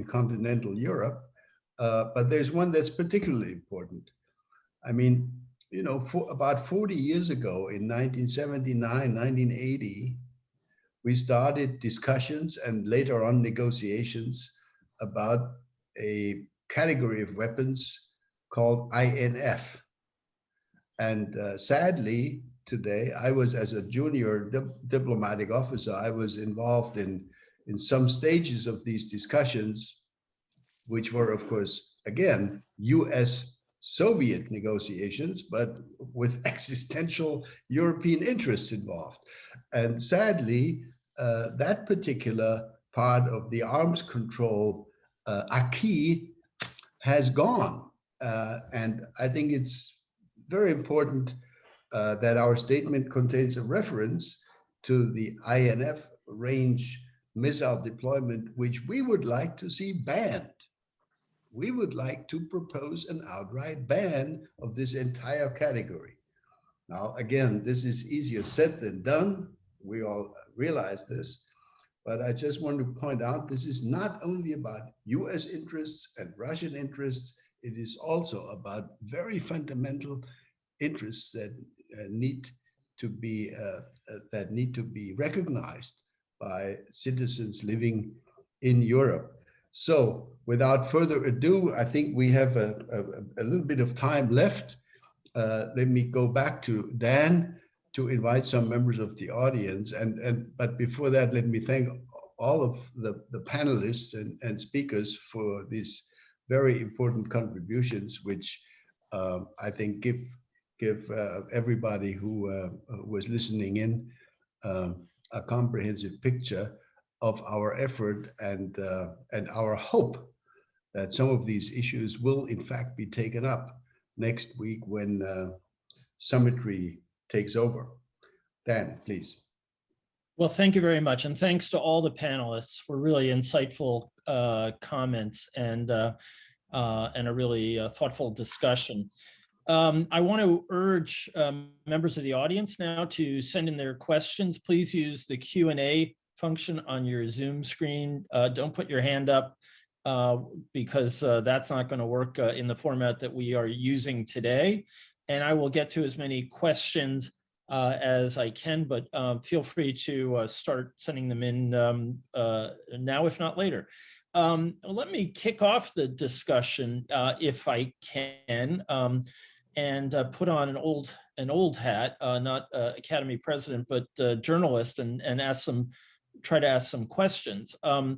continental Europe. But there's one that's particularly important. I mean, you know, about 40 years ago, in 1979, 1980, we started discussions and later on negotiations about a category of weapons called INF. And sadly, today, I was, as a junior diplomatic officer, I was involved in some stages of these discussions, which were, of course, again, US-Soviet negotiations, but with existential European interests involved. And sadly, that particular part of the arms control acquis has gone. And I think it's very important that our statement contains a reference to the INF range missile deployment, which we would like to see banned. We would like to propose an outright ban of this entire category. Now, again, this is easier said than done. We all realize this, but I just want to point out this is not only about US interests and Russian interests, it is also about very fundamental interests that need to be recognized by citizens living in Europe. So without further ado, I think we have a little bit of time left. Let me go back to Dan to invite some members of the audience. But before that, let me thank all of the panelists and speakers for these very important contributions, which I think give everybody who was listening in a comprehensive picture of our effort and our hope that some of these issues will in fact be taken up next week when Summitry takes over. Dan, please. Well, thank you very much. And thanks to all the panelists for really insightful comments and a really thoughtful discussion. I want to urge members of the audience now to send in their questions. Please use the Q&A function on your Zoom screen. Don't put your hand up because that's not going to work in the format that we are using today. And I will get to as many questions as I can, but feel free to start sending them in now, if not later. Let me kick off the discussion if I can, and put on an old hat, not Academy president, but journalist, and try to ask some questions. I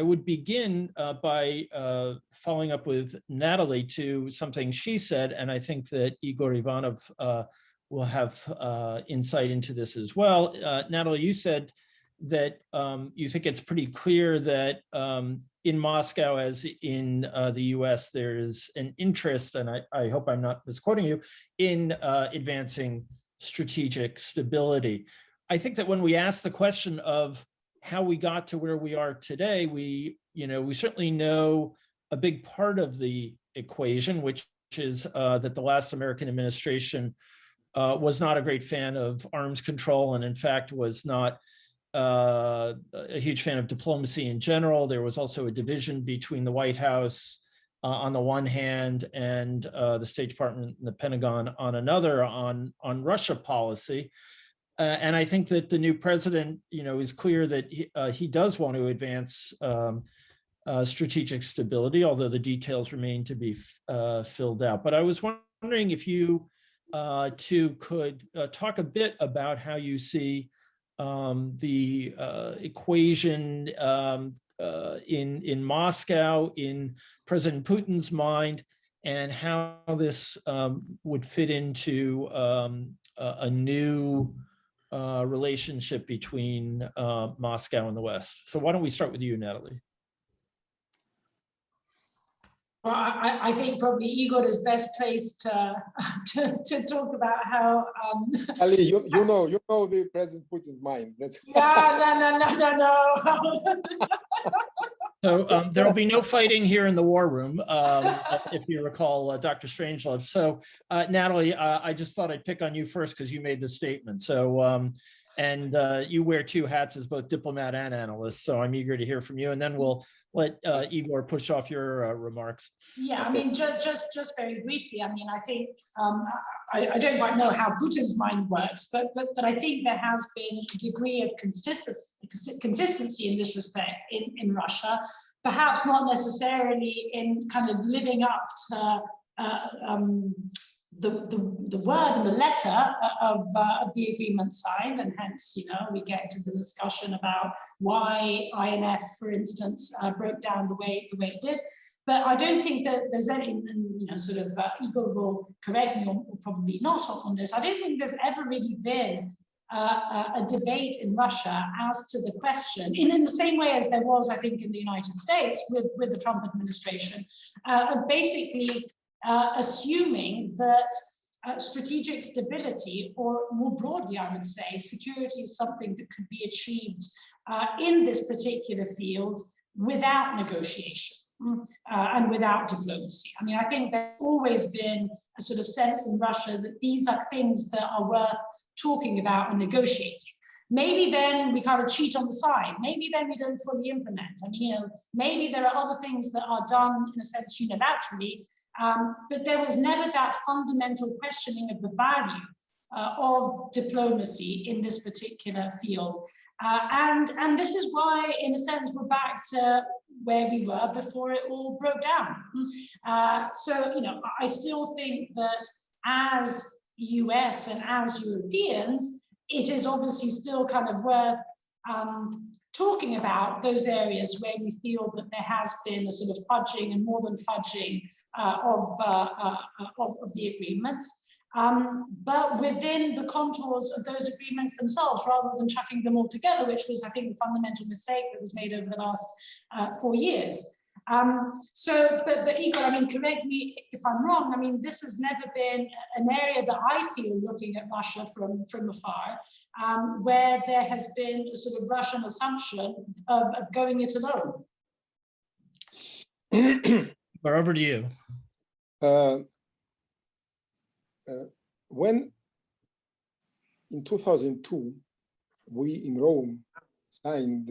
would begin by following up with Natalie to something she said, and I think that Igor Ivanov will have insight into this as well. Natalie, you said that you think it's pretty clear that in Moscow, as in the US, there is an interest, and I hope I'm not misquoting you, in advancing strategic stability. I think that when we ask the question of how we got to where we are today, we certainly know a big part of the equation, which is that the last American administration was not a great fan of arms control, and in fact was not a huge fan of diplomacy in general. There was also a division between the White House on the one hand and the State Department and the Pentagon on another on Russia policy. And I think that the new president, is clear that he does want to advance strategic stability, although the details remain to be filled out. But I was wondering if you two could talk a bit about how you see the equation in Moscow, in President Putin's mind, and how this would fit into a new relationship between Moscow and the West. So why don't we start with you, Natalie? Well, I think probably Igor is best placed to talk about how. Ali, you know the President Putin's mind. That's No. So there will be no fighting here in the war room, if you recall Dr. Strangelove. So Natalie, I just thought I'd pick on you first because you made the statement. So, and you wear two hats as both diplomat and analyst. So I'm eager to hear from you, and then we'll let Igor push off your remarks. Yeah, I mean, just very briefly. I mean, I think I don't quite know how Putin's mind works, but I think there has been a degree of consistency in this respect in Russia, perhaps not necessarily in kind of living up to the word and the letter of the agreement signed, and hence, we get into the discussion about why INF, for instance, broke down the way it did. But I don't think that there's any, Igor will correct me or probably not on this. I don't think there's ever really been a debate in Russia as to the question, in the same way as there was, I think, in the United States with the Trump administration, basically assuming that strategic stability, or more broadly, I would say, security is something that could be achieved in this particular field without negotiation. and without diplomacy. I mean, I think there's always been a sort of sense in Russia that these are things that are worth talking about and negotiating. Maybe then we kind of cheat on the side. Maybe then we don't fully implement. I mean, maybe there are other things that are done in a sense unilaterally, but there was never that fundamental questioning of the value of diplomacy in this particular field. And this is why, in a sense, we're back to where we were before it all broke down. So, I still think that as US and as Europeans, it is obviously still kind of worth talking about those areas where we feel that there has been a sort of fudging and more than fudging of the agreements. But within the contours of those agreements themselves, rather than chucking them all together, which was, I think, the fundamental mistake that was made over the last 4 years. But Igor, I mean, correct me if I'm wrong. I mean, this has never been an area that I feel, looking at Russia from afar, where there has been a sort of Russian assumption of going it alone. We're over to you. When in 2002, we in Rome signed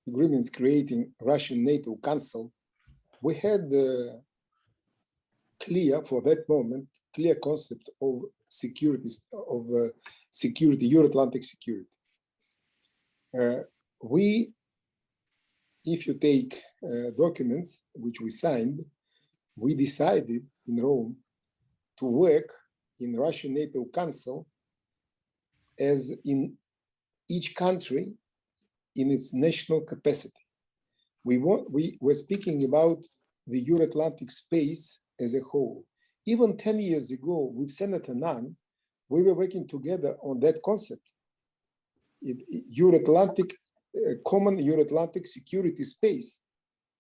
agreements creating Russian NATO Council, we had clear, for that moment, clear concept of security, Euro-Atlantic security. If you take documents which we signed, we decided in Rome to work in Russian NATO Council as in each country in its national capacity. We were speaking about the Euro-Atlantic space as a whole. Even 10 years ago, with Senator Nunn, we were working together on that concept. Euro-Atlantic, common Euro-Atlantic security space.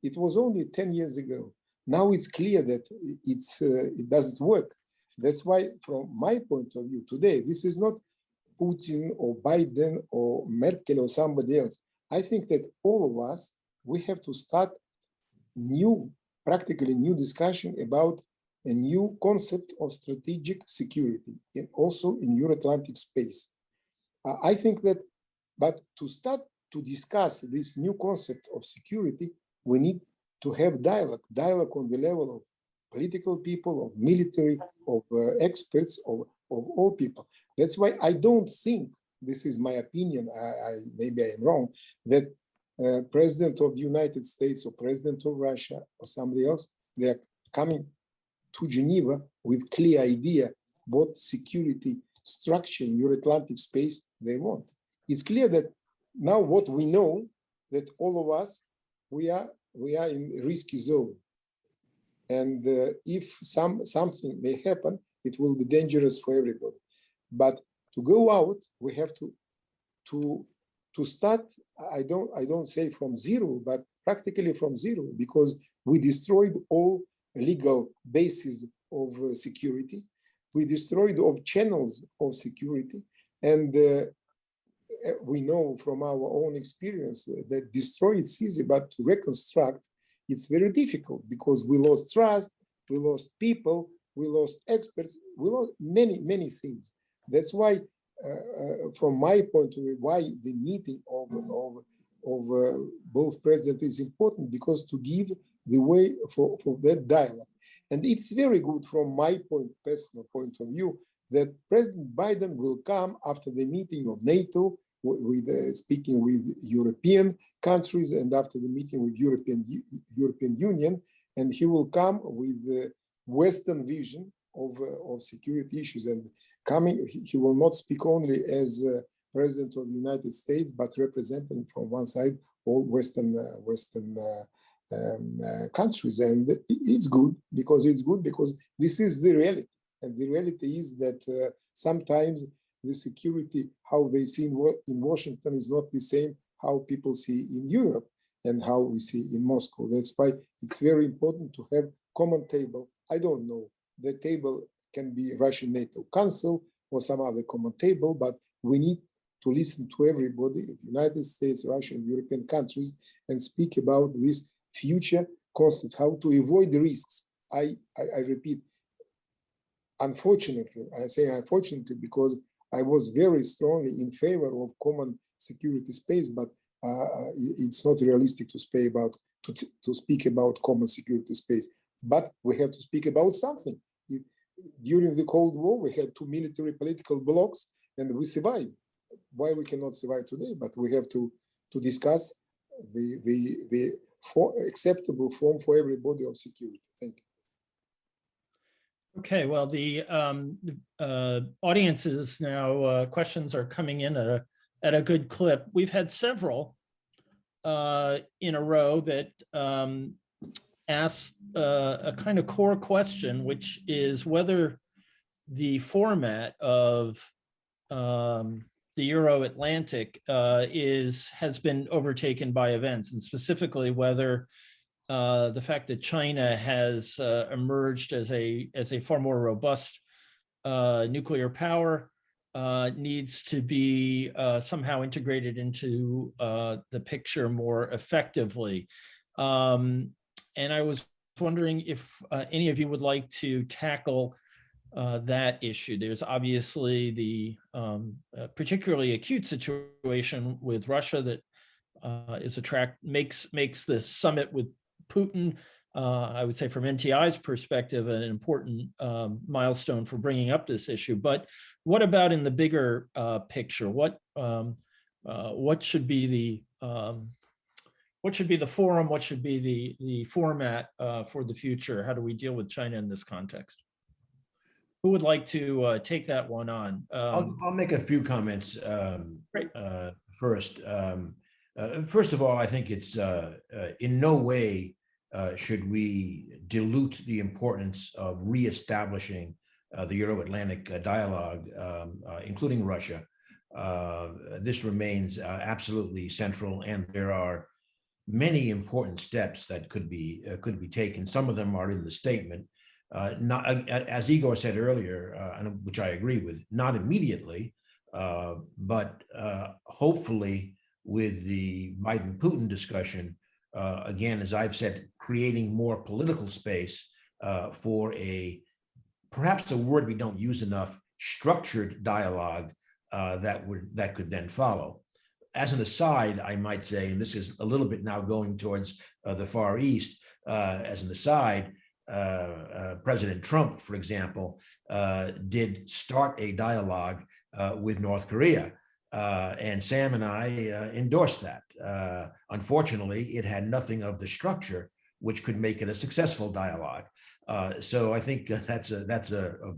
It was only 10 years ago. Now it's clear that it doesn't work. That's why, from my point of view today, this is not Putin or Biden or Merkel or somebody else. I think that all of us, we have to start practically new discussion about a new concept of strategic security, and also in Euro-Atlantic space. I think that, but to start to discuss this new concept of security, we need to have dialogue on the level of political people, of military, of experts, of all people. That's why I don't think, this is my opinion, maybe I am wrong, that President of the United States or President of Russia or somebody else, they are coming to Geneva with clear idea what security structure in Euro-Atlantic space they want. It's clear that now what we know, that all of us, we are in risky zone. And if something may happen, it will be dangerous for everybody. But to go out, we have to start. I don't say from zero, but practically from zero, because we destroyed all legal bases of security. We destroyed all channels of security, and we know from our own experience that destroy is easy, but to reconstruct, it's very difficult, because we lost trust, we lost people, we lost experts, we lost many things. That's why, from my point of view, why the meeting of both presidents is important, because to give the way for that dialogue. And it's very good from my personal point of view, that President Biden will come after the meeting of NATO, speaking with European countries, and after the meeting with European Union, and he will come with the Western vision of security issues. And he will not speak only as President of the United States, but representing from one side all Western countries. And it's good because this is the reality. And the reality is that sometimes the security, how they see in Washington, is not the same how people see in Europe and how we see in Moscow. That's why it's very important to have common table. I don't know, the table can be Russian NATO Council or some other common table, but we need to listen to everybody, the United States, Russia, and European countries, and speak about this future concept, how to avoid the risks. I repeat, unfortunately, I say unfortunately because I was very strongly in favor of common security space, but it's not realistic to speak about common security space. But we have to speak about something. During the Cold War, we had two military political blocs, and we survived. Why we cannot survive today? But we have to discuss the acceptable form for everybody of security. Thank you. Okay, well, the audiences now, questions are coming in at a good clip. We've had several in a row that asked a kind of core question, which is whether the format of the Euro-Atlantic has been overtaken by events, and specifically whether the fact that China has emerged as a far more robust nuclear power needs to be somehow integrated into the picture more effectively. And I was wondering if any of you would like to tackle that issue. There's obviously the particularly acute situation with Russia that makes this summit with Putin, I would say from NTI's perspective, an important milestone for bringing up this issue. But what about in the bigger picture? What should be the forum? What should be the format for the future? How do we deal with China in this context? Who would like to take that one on? I'll make a few comments Great. First. First of all, I think it's in no way should we dilute the importance of reestablishing the Euro-Atlantic dialogue, including Russia. This remains absolutely central, and there are many important steps that could be taken. Some of them are in the statement. Not, as Igor said earlier, which I agree with, not immediately, but hopefully with the Biden-Putin discussion, again, as I've said, creating more political space for perhaps a word we don't use enough, structured dialogue that could then follow. As an aside, I might say, and this is a little bit now going towards the Far East, as an aside, President Trump, for example, did start a dialogue with North Korea. And Sam and I endorsed that. Unfortunately, it had nothing of the structure which could make it a successful dialogue. So I think that's a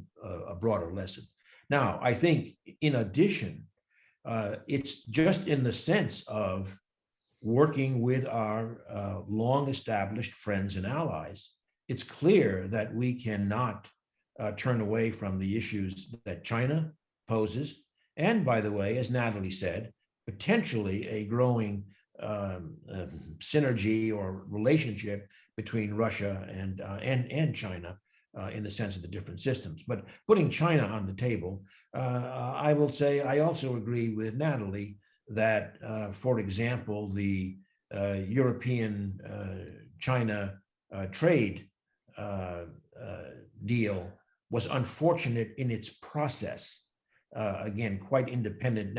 broader lesson. Now, I think in addition, it's just in the sense of working with our long-established friends and allies. It's clear that we cannot turn away from the issues that China poses. And by the way, as Natalie said, potentially a growing synergy or relationship between Russia and China in the sense of the different systems. But putting China on the table, I will say I also agree with Natalie that, for example, the European-China trade deal was unfortunate in its process. Again, quite independent.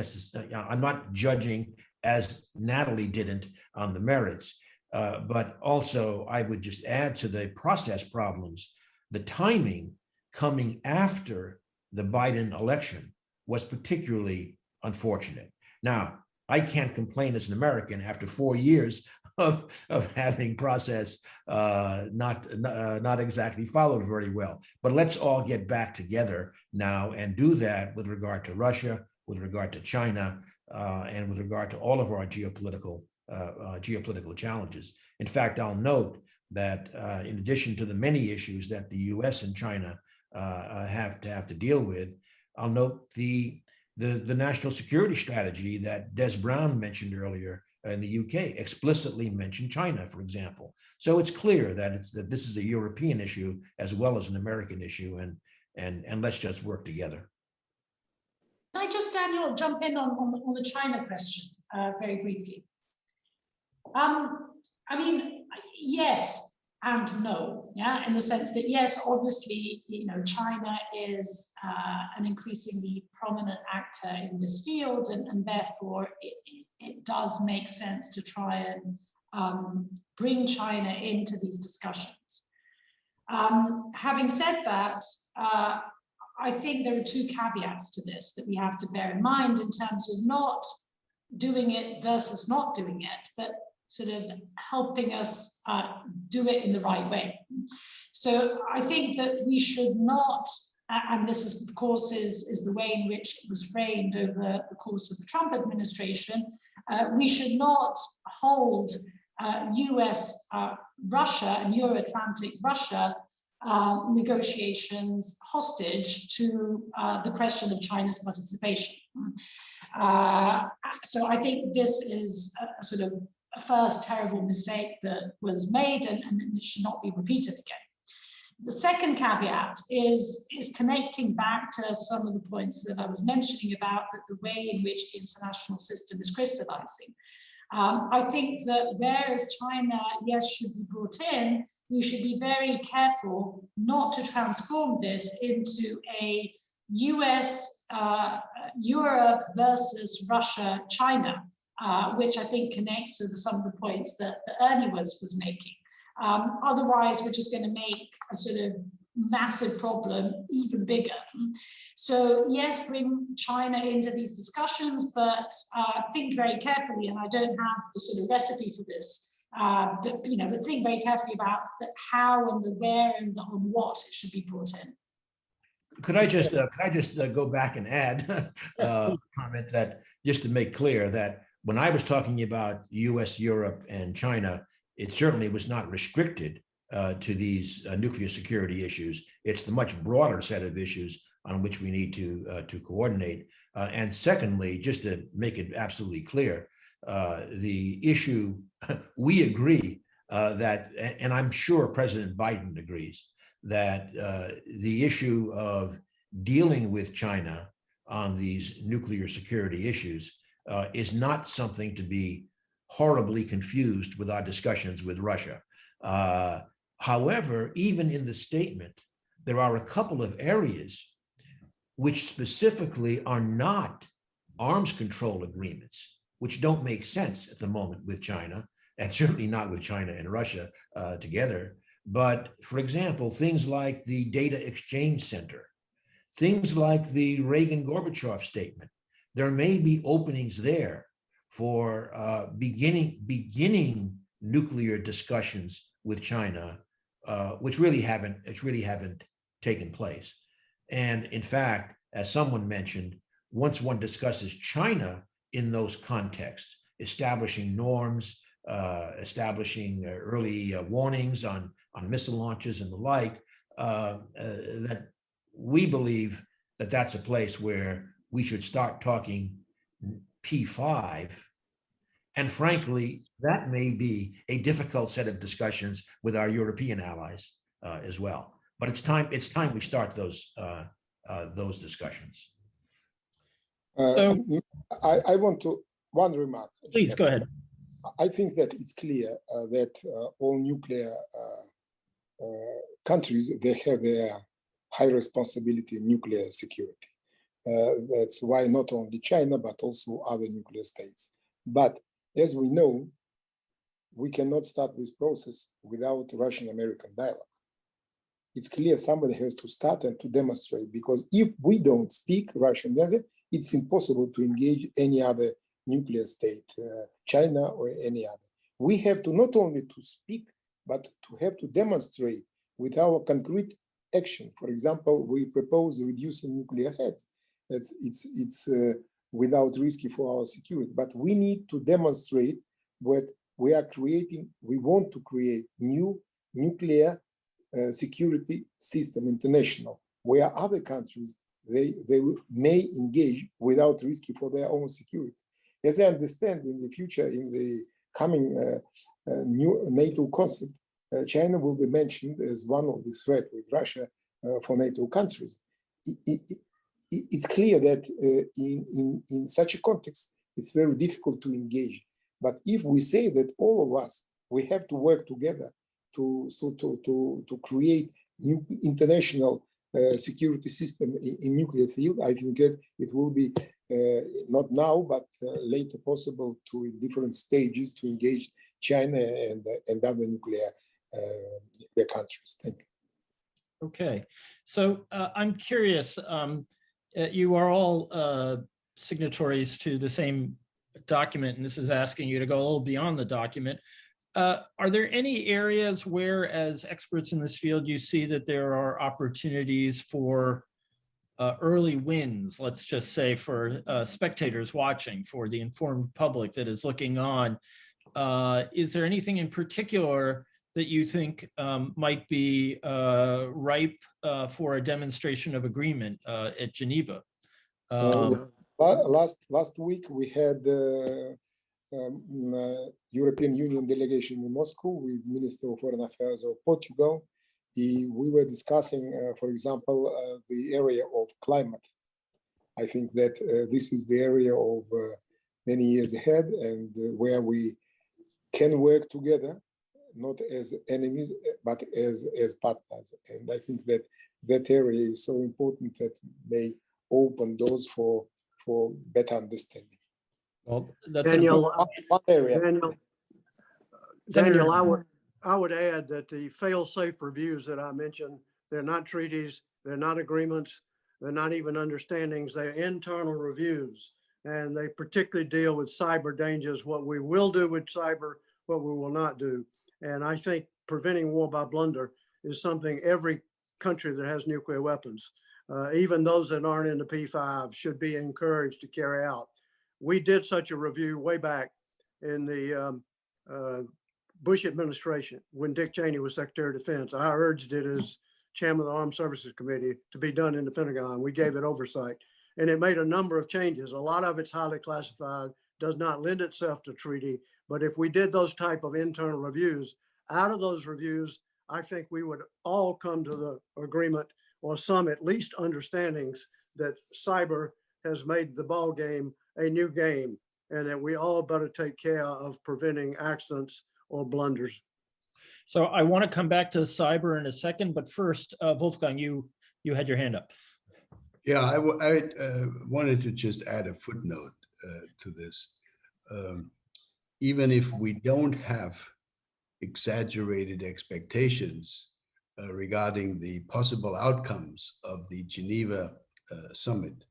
I'm not judging as Natalie didn't on the merits, but also I would just add to the process problems, the timing coming after the Biden election was particularly unfortunate. Now, I can't complain as an American after 4 years of having process not exactly followed very well. But let's all get back together now and do that with regard to Russia, with regard to China, and with regard to all of our geopolitical challenges. In fact, I'll note that in addition to the many issues that the U.S. and China have to deal with, I'll note the national security strategy that Des Brown mentioned earlier in the UK explicitly mentioned China, for example. So it's clear that this is a European issue as well as an American issue, and let's just work together. Can I just, Daniel, jump in on the China question very briefly? I mean, yes, and no, yeah, in the sense that yes, obviously, China is an increasingly prominent actor in this field, and therefore it does make sense to try and bring China into these discussions. Having said that, I think there are two caveats to this that we have to bear in mind in terms of not doing it versus not doing it, but sort of helping us do it in the right way. So I think that we should not, and this is, of course, is the way in which it was framed over the course of the Trump administration, we should not hold US, Russia and Euro-Atlantic Russia negotiations hostage to the question of China's participation. So I think this is a sort of a first terrible mistake that was made, and it should not be repeated again. The second caveat is connecting back to some of the points that I was mentioning about the way in which the international system is crystallizing. I think that whereas China, yes, should be brought in, we should be very careful not to transform this into a US, Europe versus Russia, China, which I think connects to some of the points that Ernie was making. Otherwise, we're just going to make a sort of massive problem even bigger. So yes, bring China into these discussions, but think very carefully, and I don't have the sort of recipe for this, but think very carefully about how and the where and the on what it should be brought in. Could I just go back and add a comment that, just to make clear, that when I was talking about US, Europe, and China, it certainly was not restricted to these nuclear security issues. It's the much broader set of issues on which we need to coordinate. And secondly, just to make it absolutely clear, the issue, we agree that, and I'm sure President Biden agrees, that the issue of dealing with China on these nuclear security issues is not something to be horribly confused with our discussions with Russia. However, even in the statement, there are a couple of areas which specifically are not arms control agreements, which don't make sense at the moment with China, and certainly not with China and Russia together. But for example, things like the Data Exchange Center, things like the Reagan-Gorbachev statement, there may be openings there for beginning nuclear discussions with China, which really haven't taken place. And in fact, as someone mentioned, once one discusses China in those contexts, establishing norms, establishing early warnings on missile launches and the like, that we believe that that's a place where we should start talking P5. And frankly, that may be a difficult set of discussions with our European allies as well. But it's time we start those discussions. I want to, one remark. Please go ahead. I think that it's clear that all nuclear countries, they have their high responsibility in nuclear security. That's why not only China, but also other nuclear states. But as we know, we cannot start this process without Russian-American dialogue. It's clear somebody has to start and to demonstrate, because if we don't speak Russian, it's impossible to engage any other nuclear state, China or any other. We have to not only to speak, but to have to demonstrate with our concrete action. For example, we propose reducing nuclear heads. It's without risk for our security, but we need to demonstrate what we are creating. We want to create new nuclear security system, international, where other countries, they may engage without risk for their own security. As I understand, in the future, in the coming new NATO concept, China will be mentioned as one of the threats with Russia for NATO countries. It's clear that in such a context, it's very difficult to engage. But if we say that all of us, we have to work together to create new international security system in nuclear field. I think it will be not now, but later possible to in different stages to engage China and other nuclear countries. Thank you. Okay, so I'm curious, you are all signatories to the same document, and this is asking you to go a little beyond the document. Are there any areas where, as experts in this field, you see that there are opportunities for early wins, let's just say for spectators watching, for the informed public that is looking on? Is there anything in particular that you think might be ripe for a demonstration of agreement at Geneva? Last week we had European Union delegation in Moscow with Minister of Foreign Affairs of Portugal. We were discussing, for example, the area of climate. I think that this is the area of many years ahead, and where we can work together, not as enemies, but as partners. And I think that that area is so important that may open doors for better understanding. Well, that's Daniel, One area. Daniel, I would add that the fail-safe reviews that I mentioned, they're not treaties, they're not agreements, they're not even understandings, they're internal reviews. And they particularly deal with cyber dangers, what we will do with cyber, what we will not do. And I think preventing war by blunder is something every country that has nuclear weapons, even those that aren't in the P5, should be encouraged to carry out. We did such a review way back in the Bush administration when Dick Cheney was Secretary of Defense. I urged it as chairman of the Armed Services Committee to be done in the Pentagon. We gave it oversight, and it made a number of changes. A lot of it's highly classified, does not lend itself to treaty. But if we did those type of internal reviews, out of those reviews, I think we would all come to the agreement, or some at least understandings, that cyber has made the ball game a new game, and that we all better take care of preventing accidents or blunders. So I want to come back to cyber in a second, but first, Wolfgang, you had your hand up. Yeah, I wanted to just add a footnote to this. Even if we don't have exaggerated expectations regarding the possible outcomes of the Geneva summit,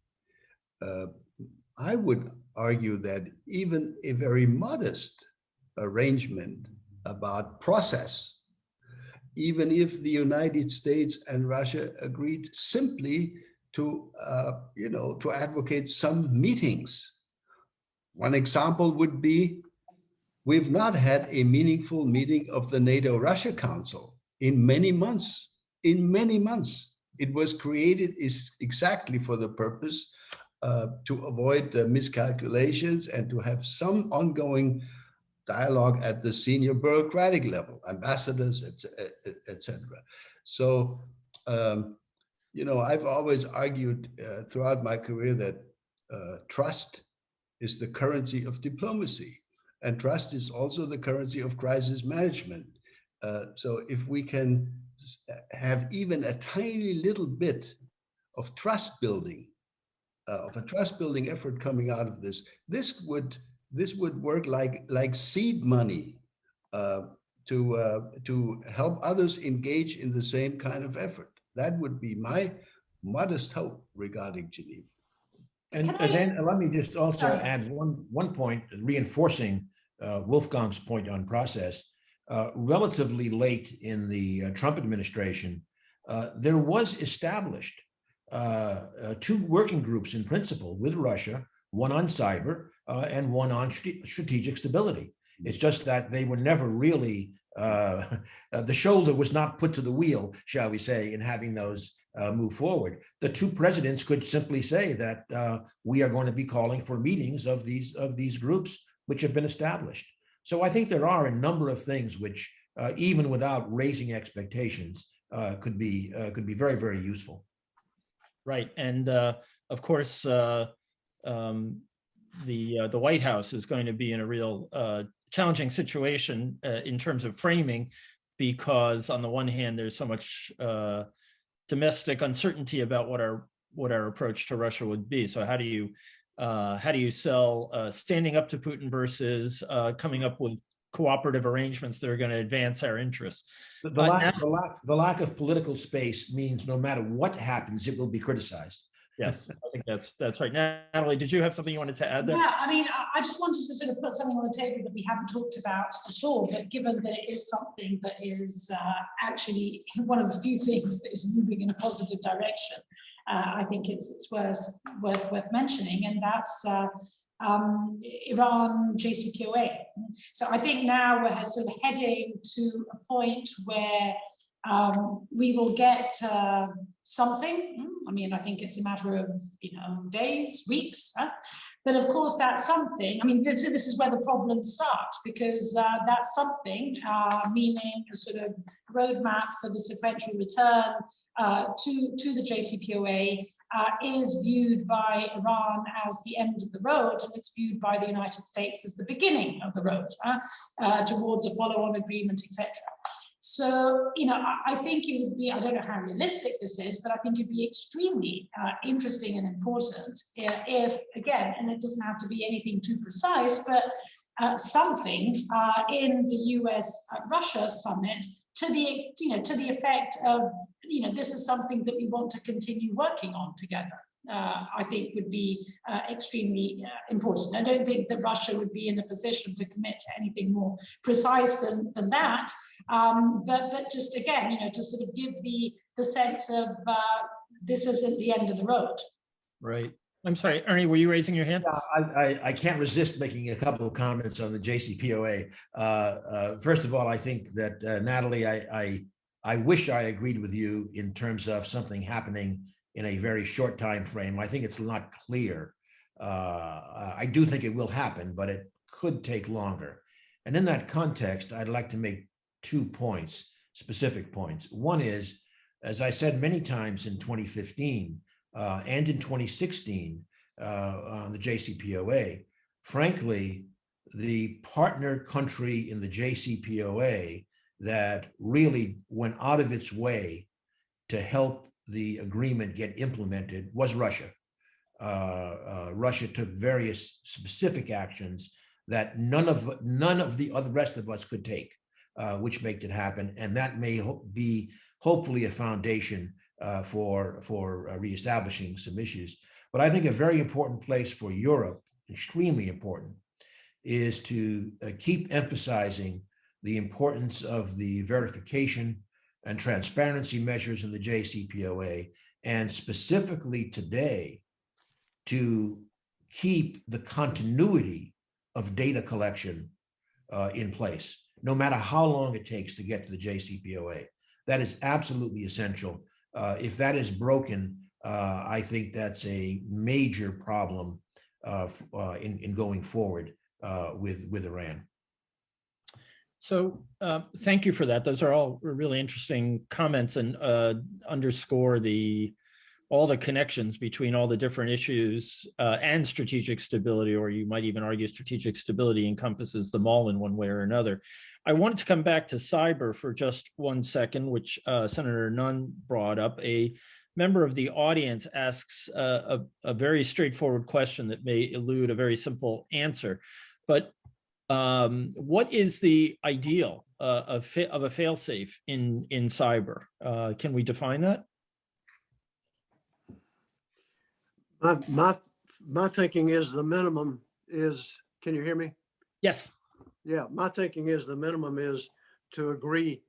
I would argue that even a very modest arrangement about process, even if the United States and Russia agreed simply to, to advocate some meetings. One example would be, we've not had a meaningful meeting of the NATO-Russia Council in many months. It was created exactly for the purpose to avoid miscalculations and to have some ongoing dialogue at the senior bureaucratic level, ambassadors, etc. So, I've always argued throughout my career that trust is the currency of diplomacy, and trust is also the currency of crisis management. So if we can have even a tiny little bit of trust building, effort coming out of this, this would work like seed money to help others engage in the same kind of effort. That would be my modest hope regarding Geneva. And then let me just also add one point, reinforcing Wolfgang's point on process. Relatively late in the Trump administration, there was established 2 working groups in principle with Russia, one on cyber and one on strategic stability. It's just that they were never really, the shoulder was not put to the wheel, shall we say, in having those move forward. The 2 presidents could simply say that we are going to be calling for meetings of these groups which have been established. So I think there are a number of things which, even without raising expectations, could be very, very useful. Right, and of course, the White House is going to be in a real challenging situation in terms of framing, because on the one hand, there's so much domestic uncertainty about what our approach to Russia would be. So how do you sell standing up to Putin versus coming up with cooperative arrangements that are going to advance our interests? The lack of political space means no matter what happens, it will be criticized. Yes, I think that's right. Natalie, did you have something you wanted to add there? Yeah, I mean, I just wanted to sort of put something on the table that we haven't talked about at all, but given that it is something that is actually one of the few things that is moving in a positive direction, I think it's worth mentioning, and that's Iran JCPOA. So I think now we're sort of heading to a point where we will get something. I mean, I think it's a matter of days, weeks. But of course, that something. I mean, this is where the problems start, because that something, meaning a sort of roadmap for the sequential return to the JCPOA, is viewed by Iran as the end of the road, and it's viewed by the United States as the beginning of the road towards a follow-on agreement, etc. So, I think it would be, I don't know how realistic this is, but I think it'd be extremely interesting and important if, again, and it doesn't have to be anything too precise, but something in the US-Russia summit to the effect of, this is something that we want to continue working on together. I think would be extremely important. I don't think that Russia would be in a position to commit to anything more precise than that. But just again, to sort of give the sense of this isn't the end of the road. Right. I'm sorry, Ernie, were you raising your hand? I can't resist making a couple of comments on the JCPOA. First of all, I think that Natalie, I wish I agreed with you in terms of something happening in a very short time frame. I think it's not clear. I do think it will happen, but it could take longer. And in that context, I'd like to make 2 points, specific points. One is, as I said many times in 2015 and in 2016 on the JCPOA, frankly, the partner country in the JCPOA that really went out of its way to help the agreement get implemented was Russia. Russia took various specific actions that none of the rest of us could take, which made it happen, and that may be hopefully a foundation for reestablishing some issues. But I think a very important place for Europe, extremely important, is to keep emphasizing the importance of the verification and transparency measures in the JCPOA, and specifically today, to keep the continuity of data collection in place, no matter how long it takes to get to the JCPOA. That is absolutely essential. If that is broken, I think that's a major problem in going forward with Iran. So thank you for that. Those are all really interesting comments and underscore all the connections between all the different issues and strategic stability, or you might even argue strategic stability encompasses them all in one way or another. I wanted to come back to cyber for just 1 second, which Senator Nunn brought up. A member of the audience asks a very straightforward question that may elude a very simple answer, but what is the ideal of a fail-safe in cyber? Can we define that? My thinking is the minimum is, can you hear me? Yes. Yeah, my thinking is the minimum is to agree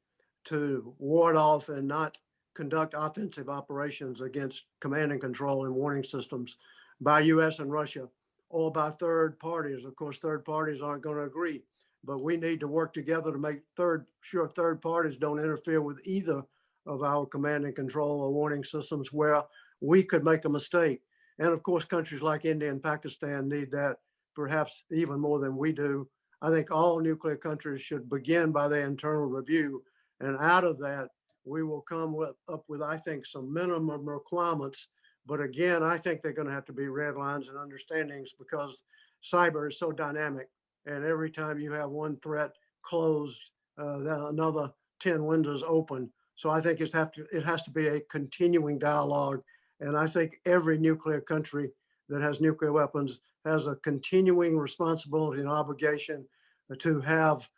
to ward off and not conduct offensive operations against command and control and warning systems by US and Russia, or by third parties. Of course, third parties aren't going to agree, but we need to work together to make sure third parties don't interfere with either of our command and control or warning systems where we could make a mistake. And of course, countries like India and Pakistan need that perhaps even more than we do. I think all nuclear countries should begin by their internal review. And out of that, we will come up with, I think, some minimum requirements. But again, I think they're going to have to be red lines and understandings, because cyber is so dynamic. And every time you have one threat closed, then another 10 windows open. So I think it has to be a continuing dialogue. And I think every nuclear country that has nuclear weapons has a continuing responsibility and obligation to have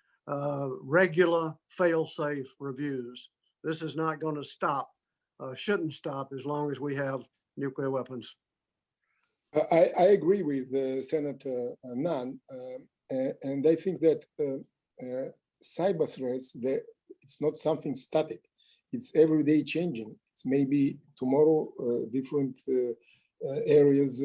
regular fail-safe reviews. This is not going to stop, shouldn't stop as long as we have nuclear weapons. I agree with Senator Nunn, and I think that cyber threats, it's not something static. It's everyday changing. It's maybe tomorrow different areas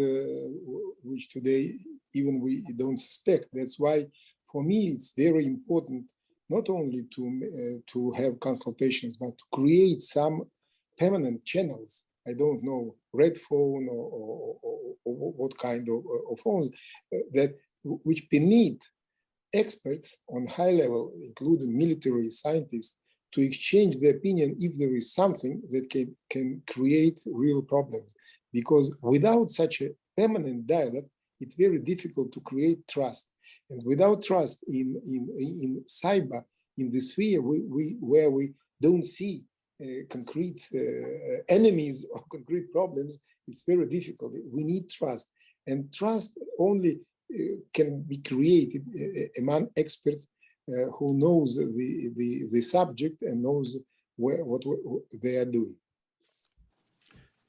which today even we don't suspect. That's why, for me, it's very important not only to have consultations, but to create some permanent channels. I don't know, red phone or what kind of phones which permit experts on high level, including military scientists, to exchange their opinion if there is something that can create real problems. Because without such a permanent dialogue, it's very difficult to create trust. And without trust in cyber, in the sphere where we don't see concrete enemies or concrete problems, it's very difficult. We need trust. And trust only can be created among experts who knows the subject and knows what they are doing.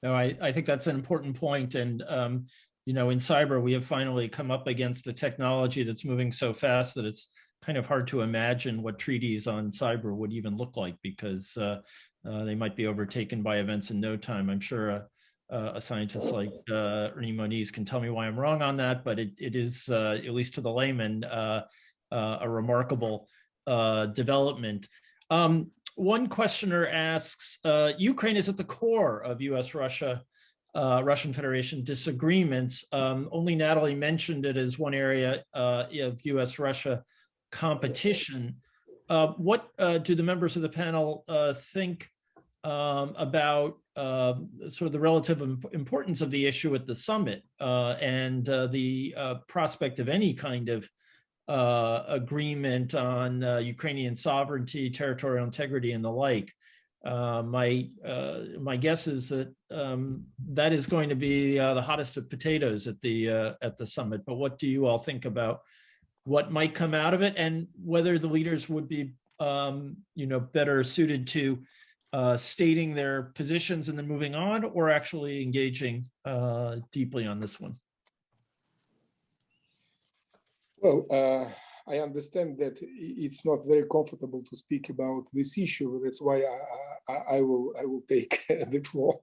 No, I think that's an important point. And, you know, in cyber, we have finally come up against a technology that's moving so fast that it's kind of hard to imagine what treaties on cyber would even look like, because they might be overtaken by events in no time. I'm sure a scientist like Ernie Moniz can tell me why I'm wrong on that, but it is, at least to the layman, a remarkable development. One questioner asks, Ukraine is at the core of US-Russia, Russian Federation disagreements. Only Natalie mentioned it as one area of US-Russia competition. What do the members of the panel think about sort of the relative importance of the issue at the summit and the prospect of any kind of agreement on Ukrainian sovereignty, territorial integrity, and the like? My guess is that that is going to be the hottest of potatoes at the summit. But what do you all think about what might come out of it, and whether the leaders would be, you know, better suited to stating their positions and then moving on, or actually engaging deeply on this one? Well, I understand that it's not very comfortable to speak about this issue. That's why I will take the floor.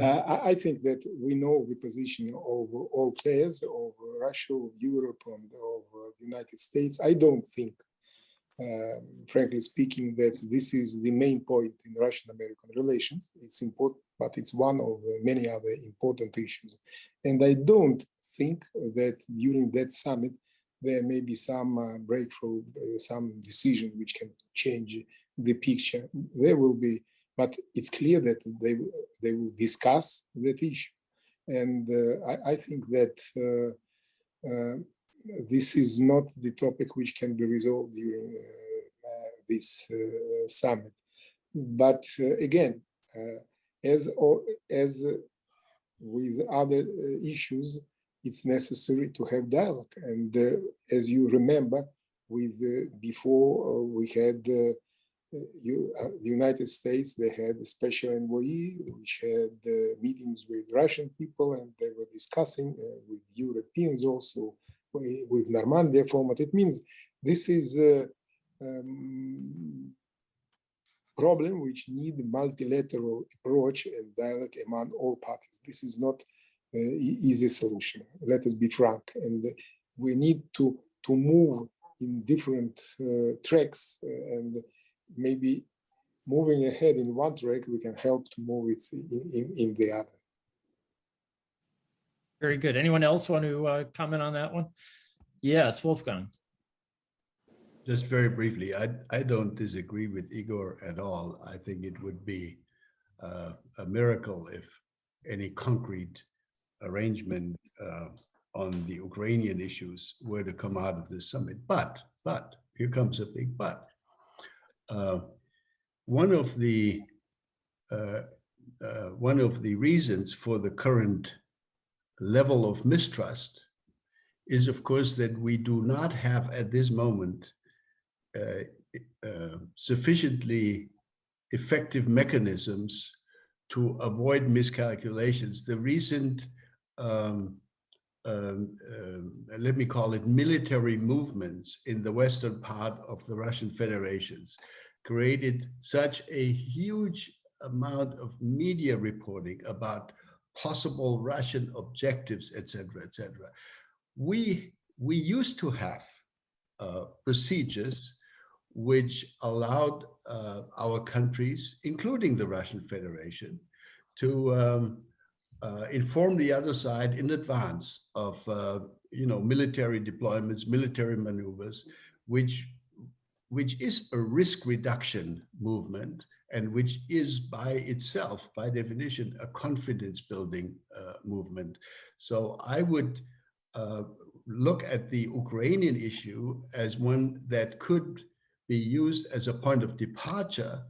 I think that we know the position of all players, of Russia, of Europe, and of the United States. I don't think, frankly speaking, that this is the main point in Russian-American relations. It's important, but it's one of many other important issues. And I don't think that during that summit, there may be some breakthrough, some decision which can change the picture. There will be, but it's clear that they will discuss that issue. And I think that this is not the topic which can be resolved during this summit. But again, as with other issues, it's necessary to have dialogue. And as you remember, before we had the United States, they had a special envoy, which had meetings with Russian people, and they were discussing with Europeans also, with Normandia format. It means this is a problem which need multilateral approach and dialogue among all parties. This is not easy solution. Let us be frank, and we need to move in different tracks, and maybe moving ahead in one track, we can help to move it in the other. Very good. Anyone else want to comment on that one? Yes, Wolfgang. Just very briefly, I don't disagree with Igor at all. I think it would be a miracle if any concrete arrangement on the Ukrainian issues were to come out of this summit. But here comes a big but. one of the reasons for the current level of mistrust is, of course, that we do not have at this moment sufficiently effective mechanisms to avoid miscalculations. The recent, let me call it, military movements in the western part of the Russian Federations created such a huge amount of media reporting about possible Russian objectives, et cetera, et cetera. We used to have procedures which allowed our countries, including the Russian Federation, to inform the other side in advance of military deployments, military maneuvers, which is a risk reduction movement, and which is by itself, by definition, a confidence building movement. So I would look at the Ukrainian issue as one that could be used as a point of departure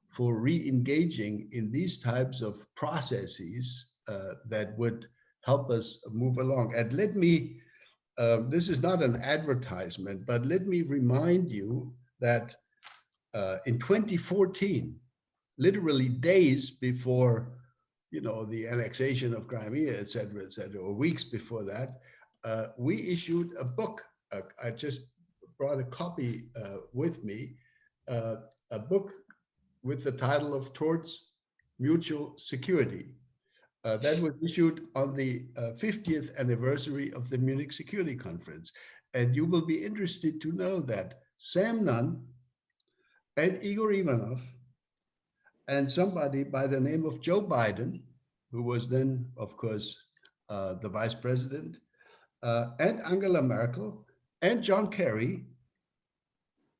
for re-engaging in these types of processes that would help us move along. And let me, this is not an advertisement, but let me remind you that in 2014, literally days before, the annexation of Crimea, et cetera, or weeks before that, we issued a book. I just brought a copy with me, a book with the title of Towards Mutual Security. That was issued on the 50th anniversary of the Munich Security Conference. And you will be interested to know that Sam Nunn and Igor Ivanov and somebody by the name of Joe Biden, who was then, of course, the vice president, and Angela Merkel, and John Kerry,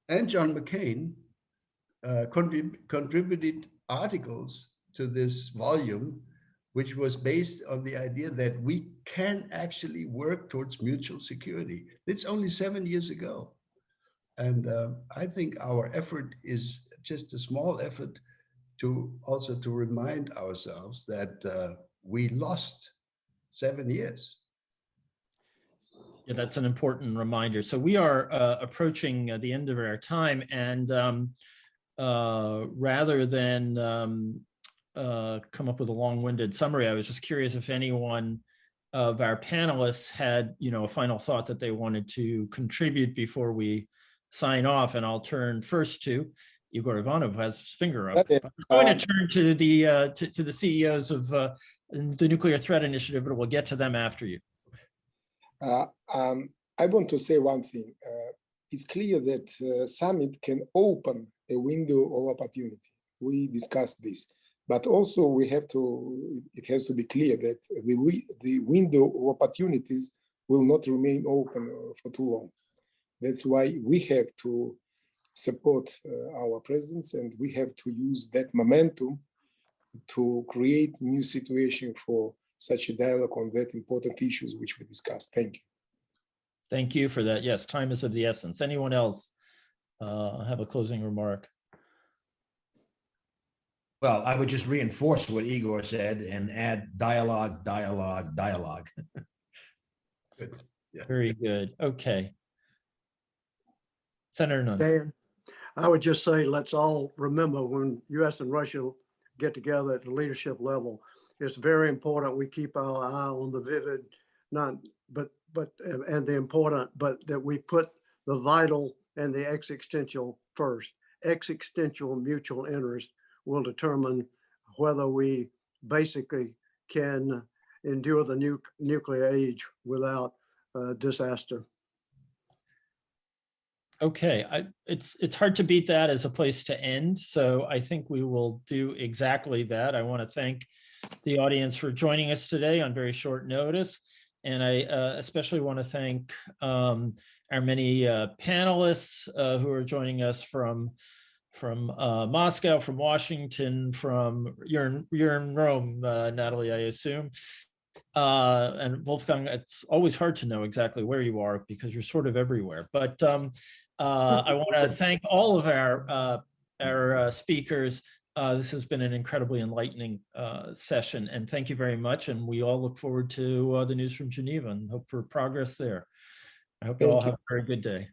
and John McCain contributed articles to this volume, which was based on the idea that we can actually work towards mutual security. It's only 7 years ago. And I think our effort is just a small effort to also to remind ourselves that we lost 7 years. Yeah, that's an important reminder. So we are approaching the end of our time, and rather than come up with a long-winded summary, I was just curious if anyone of our panelists had, a final thought that they wanted to contribute before we sign off. And I'll turn first to Igor Ivanov, who has his finger up. I'm going to turn to the CEOs of the Nuclear Threat Initiative, but we'll get to them after you. I want to say one thing. It's clear that summit can open a window of opportunity. We discussed this, but also it has to be clear that the window of opportunities will not remain open for too long. That's why we have to support our presidents, and we have to use that momentum to create new situation for such a dialogue on that important issues which we discussed. Thank you. Thank you for that. Yes, time is of the essence. Anyone else have a closing remark? Well, I would just reinforce what Igor said and add dialogue, dialogue, dialogue. Good. Yeah. Very good. Okay. Senator Nunn. Dan, I would just say, let's all remember when US and Russia get together at the leadership level, it's very important we keep our eye on the vivid, and the important, but that we put the vital and the existential first. Existential mutual interest will determine whether we basically can endure the nuclear age without disaster. Okay, it's hard to beat that as a place to end. So I think we will do exactly that. I want to thank the audience for joining us today on very short notice. And I especially want to thank our many panelists who are joining us from Moscow, from Washington, you're in Rome, Natalie, I assume. And Wolfgang, it's always hard to know exactly where you are because you're sort of everywhere. But I want to thank all of our our speakers. This has been an incredibly enlightening session, and thank you very much. And we all look forward to the news from Geneva and hope for progress there. I hope you all have a very good day.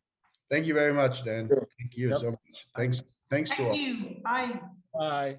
Thank you very much, Dan. Thank you so much. Thanks to all. Thank you. Bye. Bye.